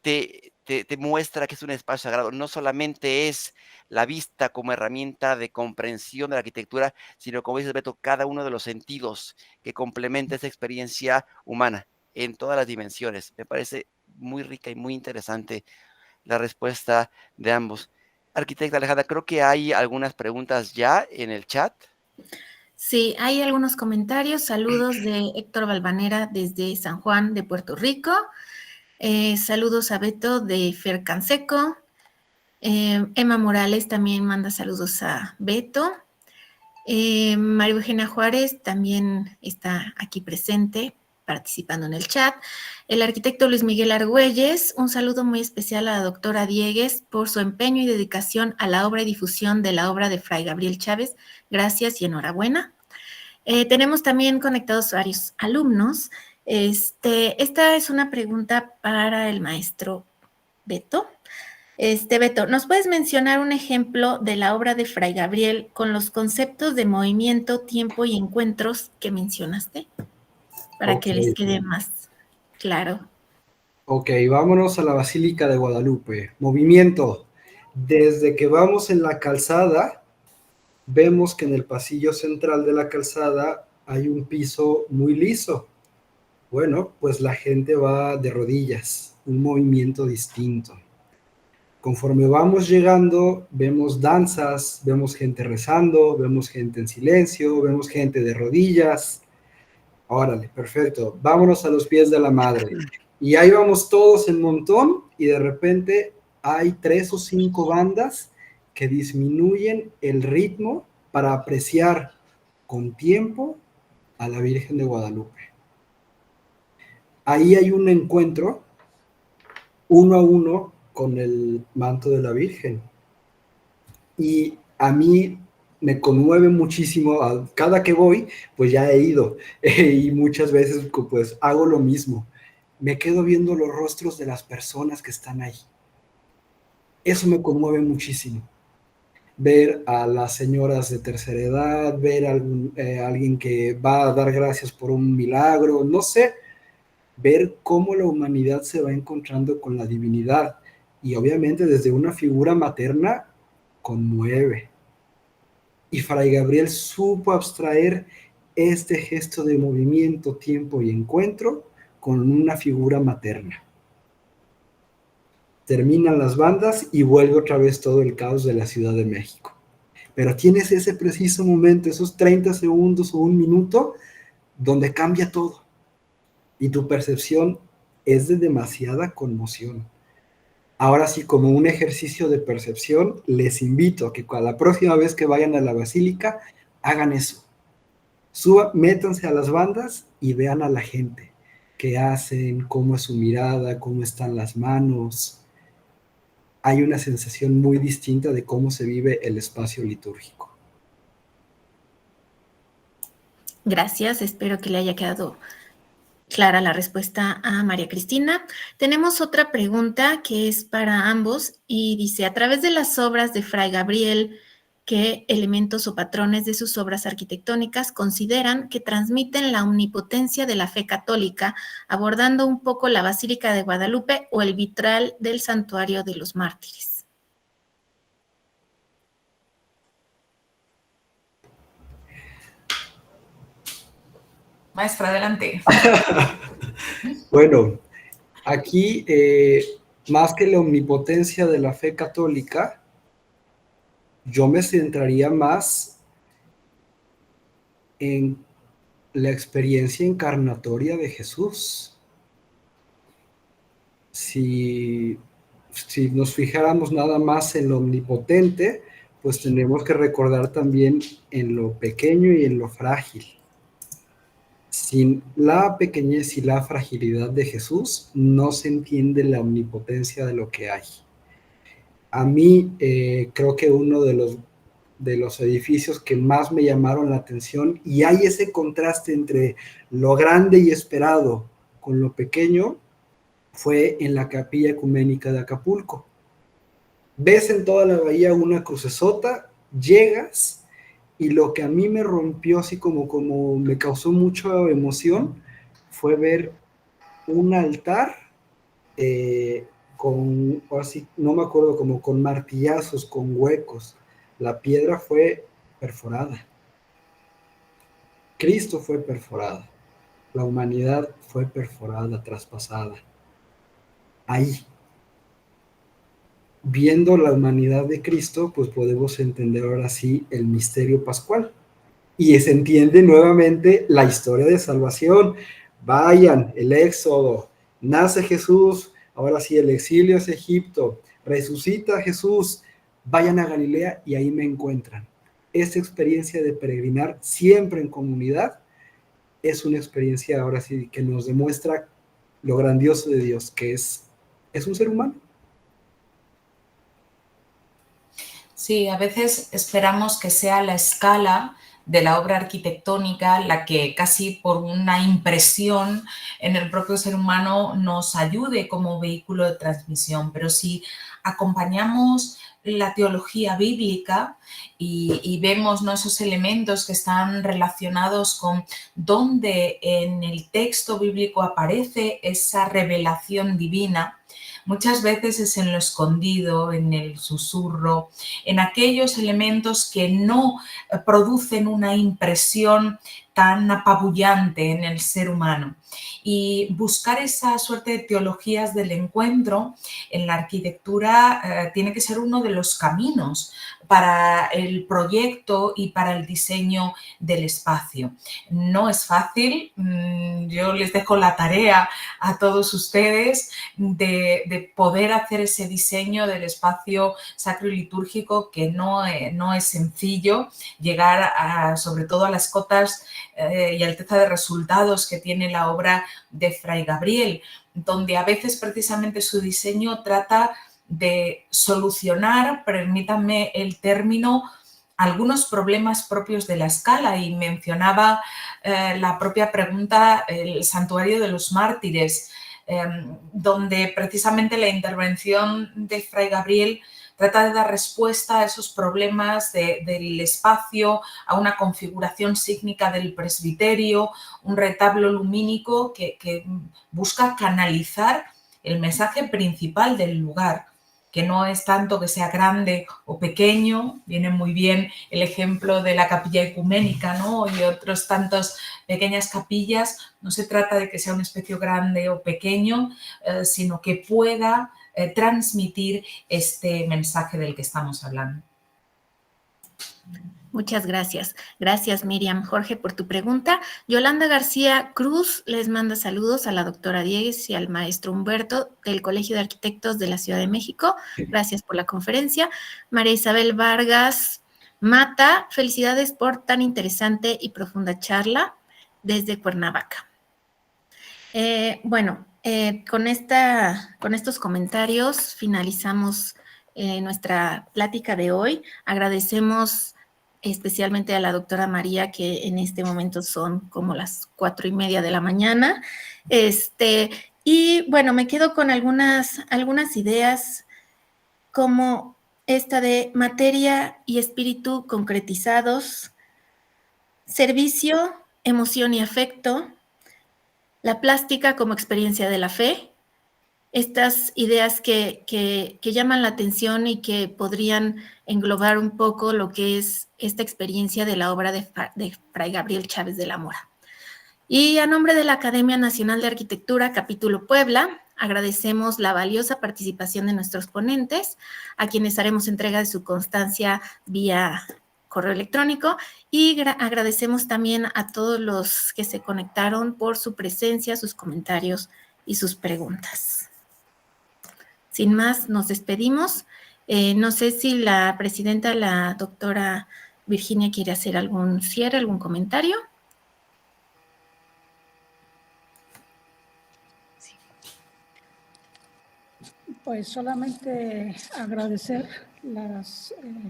te muestra que es un espacio sagrado. No solamente es la vista como herramienta de comprensión de la arquitectura, sino, como dices, Beto, cada uno de los sentidos que complementa esa experiencia humana en todas las dimensiones. Me parece muy rica y muy interesante la respuesta de ambos. Arquitecta Alejandra, creo que hay algunas preguntas ya en el chat. Sí, hay algunos comentarios. Saludos de Héctor Valvanera desde San Juan de Puerto Rico. Saludos a Beto de Fer Canseco. Emma Morales también manda saludos a Beto. María Eugenia Juárez también está aquí presente, participando en el chat. El arquitecto Luis Miguel Argüelles, un saludo muy especial a la doctora Diegues por su empeño y dedicación a la obra y difusión de la obra de Fray Gabriel Chávez. Gracias y enhorabuena. Tenemos también conectados varios alumnos. Esta es una pregunta para el maestro Beto. Beto, ¿nos puedes mencionar un ejemplo de la obra de Fray Gabriel con los conceptos de movimiento, tiempo y encuentros que mencionaste? Para que les quede más claro. Ok, vámonos a la Basílica de Guadalupe. Movimiento. Desde que vamos en la calzada, vemos que en el pasillo central de la calzada hay un piso muy liso. Bueno, pues la gente va de rodillas, un movimiento distinto. Conforme vamos llegando, vemos danzas, vemos gente rezando, vemos gente en silencio, vemos gente de rodillas. Órale, perfecto. Vámonos a los pies de la madre. Y ahí vamos todos en montón y de repente hay 3 o 5 bandas que disminuyen el ritmo para apreciar con tiempo a la Virgen de Guadalupe. Ahí hay un encuentro uno a uno con el manto de la Virgen. Y a mí me conmueve muchísimo. Cada que voy, pues ya he ido. Y muchas veces pues hago lo mismo. Me quedo viendo los rostros de las personas que están ahí. Eso me conmueve muchísimo. Ver a las señoras de tercera edad, ver a alguien que va a dar gracias por un milagro, no sé, ver cómo la humanidad se va encontrando con la divinidad. Y obviamente desde una figura materna conmueve. Y Fray Gabriel supo abstraer este gesto de movimiento, tiempo y encuentro con una figura materna. Terminan las bandas y vuelve otra vez todo el caos de la Ciudad de México. Pero tienes ese preciso momento, esos 30 segundos o un minuto, donde cambia todo. Y tu percepción es de demasiada conmoción. Ahora sí, como un ejercicio de percepción, les invito a que la próxima vez que vayan a la basílica, hagan eso. Métanse a las bandas y vean a la gente. Qué hacen, cómo es su mirada, cómo están las manos. Hay una sensación muy distinta de cómo se vive el espacio litúrgico. Gracias, espero que le haya quedado clara la respuesta a María Cristina. Tenemos otra pregunta que es para ambos y dice, a través de las obras de Fray Gabriel, ¿qué elementos o patrones de sus obras arquitectónicas consideran que transmiten la omnipotencia de la fe católica, abordando un poco la Basílica de Guadalupe o el vitral del Santuario de los Mártires? Maestra, adelante. Bueno, aquí, más que la omnipotencia de la fe católica, yo me centraría más en la experiencia encarnatoria de Jesús. Si nos fijáramos nada más en lo omnipotente, pues tenemos que recordar también en lo pequeño y en lo frágil. Sin la pequeñez y la fragilidad de Jesús, no se entiende la omnipotencia de lo que hay. A mí creo que uno de los edificios que más me llamaron la atención, y hay ese contraste entre lo grande y esperado con lo pequeño, fue en la Capilla Ecuménica de Acapulco. Ves en toda la bahía una crucesota, llegas, y lo que a mí me rompió así como me causó mucha emoción fue ver un altar así, no me acuerdo, como con martillazos, con huecos. La piedra fue perforada. Cristo fue perforado. La humanidad fue perforada, traspasada. Ahí, viendo la humanidad de Cristo, pues podemos entender ahora sí el misterio pascual. Y se entiende nuevamente la historia de salvación. Vayan, el éxodo, nace Jesús, ahora sí el exilio es Egipto, resucita Jesús, vayan a Galilea y ahí me encuentran. Esta experiencia de peregrinar siempre en comunidad es una experiencia ahora sí que nos demuestra lo grandioso de Dios, que es un ser humano. Sí, a veces esperamos que sea la escala de la obra arquitectónica la que casi por una impresión en el propio ser humano nos ayude como vehículo de transmisión, pero si acompañamos la teología bíblica y vemos, ¿no?, esos elementos que están relacionados con dónde en el texto bíblico aparece esa revelación divina, muchas veces es en lo escondido, en el susurro, en aquellos elementos que no producen una impresión tan apabullante en el ser humano. Y buscar esa suerte de teologías del encuentro en la arquitectura tiene que ser uno de los caminos para el proyecto y para el diseño del espacio. No es fácil, yo les dejo la tarea a todos ustedes de poder hacer ese diseño del espacio sacro y litúrgico, que no es sencillo llegar sobre todo a las cotas y alteza de resultados que tiene la obra de Fray Gabriel, donde a veces precisamente su diseño trata de solucionar, permítanme el término, algunos problemas propios de la escala, y mencionaba la propia pregunta el Santuario de los Mártires, donde precisamente la intervención de Fray Gabriel trata de dar respuesta a esos problemas del espacio, a una configuración sígnica del presbiterio, un retablo lumínico que busca canalizar el mensaje principal del lugar, que no es tanto que sea grande o pequeño. Viene muy bien el ejemplo de la capilla ecuménica, ¿no?, y otros tantos pequeñas capillas. No se trata de que sea un espacio grande o pequeño, sino que pueda transmitir este mensaje del que estamos hablando. Muchas gracias. Gracias, Miriam. Jorge, por tu pregunta. Yolanda García Cruz les manda saludos a la doctora Diegues y al maestro Humberto del Colegio de Arquitectos de la Ciudad de México. Gracias por la conferencia. María Isabel Vargas Mata, felicidades por tan interesante y profunda charla desde Cuernavaca. Con estos comentarios finalizamos nuestra plática de hoy. Agradecemos especialmente a la doctora María, que en este momento son como las 4:30 de la mañana. Y bueno, me quedo con algunas ideas como esta de materia y espíritu concretizados, servicio, emoción y afecto, la plástica como experiencia de la fe, estas ideas que llaman la atención y que podrían englobar un poco lo que es esta experiencia de la obra de Fray Gabriel Chávez de la Mora. Y a nombre de la Academia Nacional de Arquitectura, Capítulo Puebla, agradecemos la valiosa participación de nuestros ponentes, a quienes haremos entrega de su constancia vía correo electrónico, y agradecemos también a todos los que se conectaron por su presencia, sus comentarios y sus preguntas. Sin más, nos despedimos. No sé si la presidenta, la doctora Virginia, quiere hacer algún cierre, algún comentario. Pues solamente agradecer la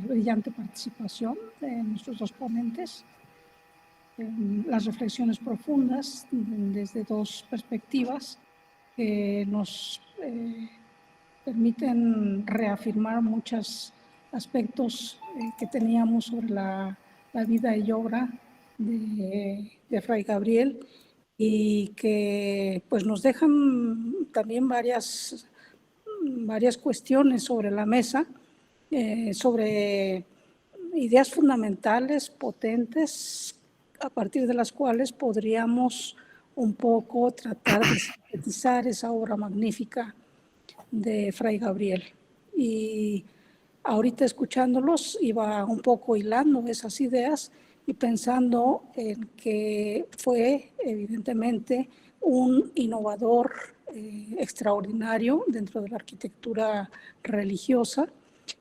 brillante participación de nuestros dos ponentes, las reflexiones profundas desde dos perspectivas que nos permiten reafirmar muchos aspectos que teníamos sobre la vida y obra de Fray Gabriel, y que pues nos dejan también varias cuestiones sobre la mesa, sobre ideas fundamentales, potentes, a partir de las cuales podríamos un poco tratar de sintetizar esa obra magnífica de Fray Gabriel. Y ahorita escuchándolos iba un poco hilando esas ideas y pensando en que fue evidentemente un innovador extraordinario dentro de la arquitectura religiosa,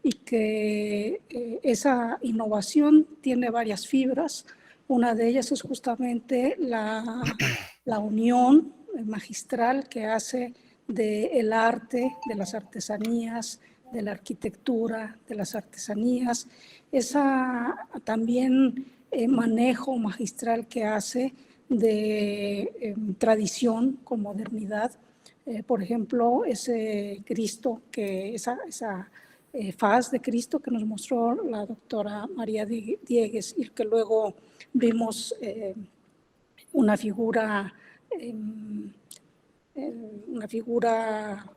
y que esa innovación tiene varias fibras. Una de ellas es justamente la unión magistral que hace del arte, de las artesanías, de la arquitectura, de las artesanías, esa también manejo magistral que hace de tradición con modernidad. Por ejemplo, ese Cristo, esa faz de Cristo que nos mostró la doctora María Diegues, y que luego vimos una figura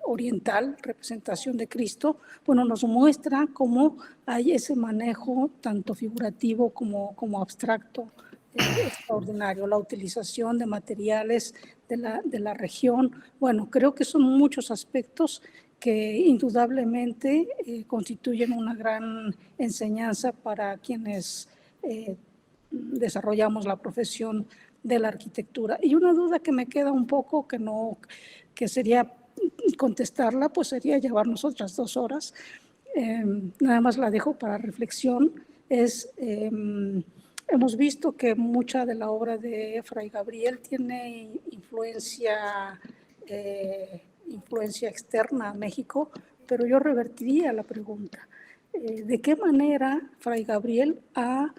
oriental, representación de Cristo, bueno, nos muestra cómo hay ese manejo tanto figurativo como abstracto extraordinario, la utilización de materiales de la región. Bueno, creo que son muchos aspectos que indudablemente constituyen una gran enseñanza para quienes desarrollamos la profesión de la arquitectura. Y una duda que me queda un poco, que sería contestarla, pues sería llevarnos otras 2 horas. Nada más la dejo para reflexión. Hemos visto que mucha de la obra de Fray Gabriel tiene influencia externa a México, pero yo revertiría la pregunta. ¿De qué manera Fray Gabriel ha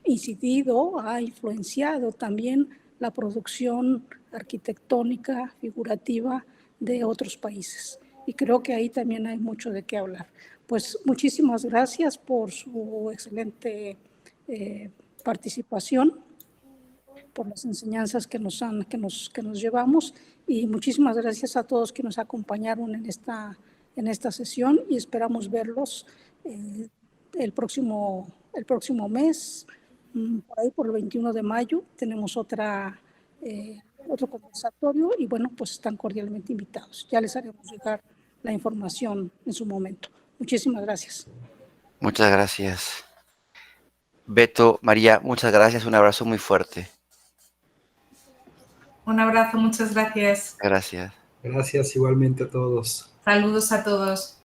incidido, ha influenciado también la producción arquitectónica, figurativa de otros países? Y creo que ahí también hay mucho de qué hablar. Pues muchísimas gracias por su excelente participación, por las enseñanzas que nos llevamos, y muchísimas gracias a todos que nos acompañaron en esta sesión, y esperamos verlos el próximo mes, por ahí por el 21 de mayo, tenemos otro conversatorio, y bueno, pues están cordialmente invitados. Ya les haremos llegar la información en su momento. Muchísimas gracias. Muchas gracias. Beto, María, muchas gracias. Un abrazo muy fuerte. Un abrazo, muchas gracias. Gracias. Gracias igualmente a todos. Saludos a todos.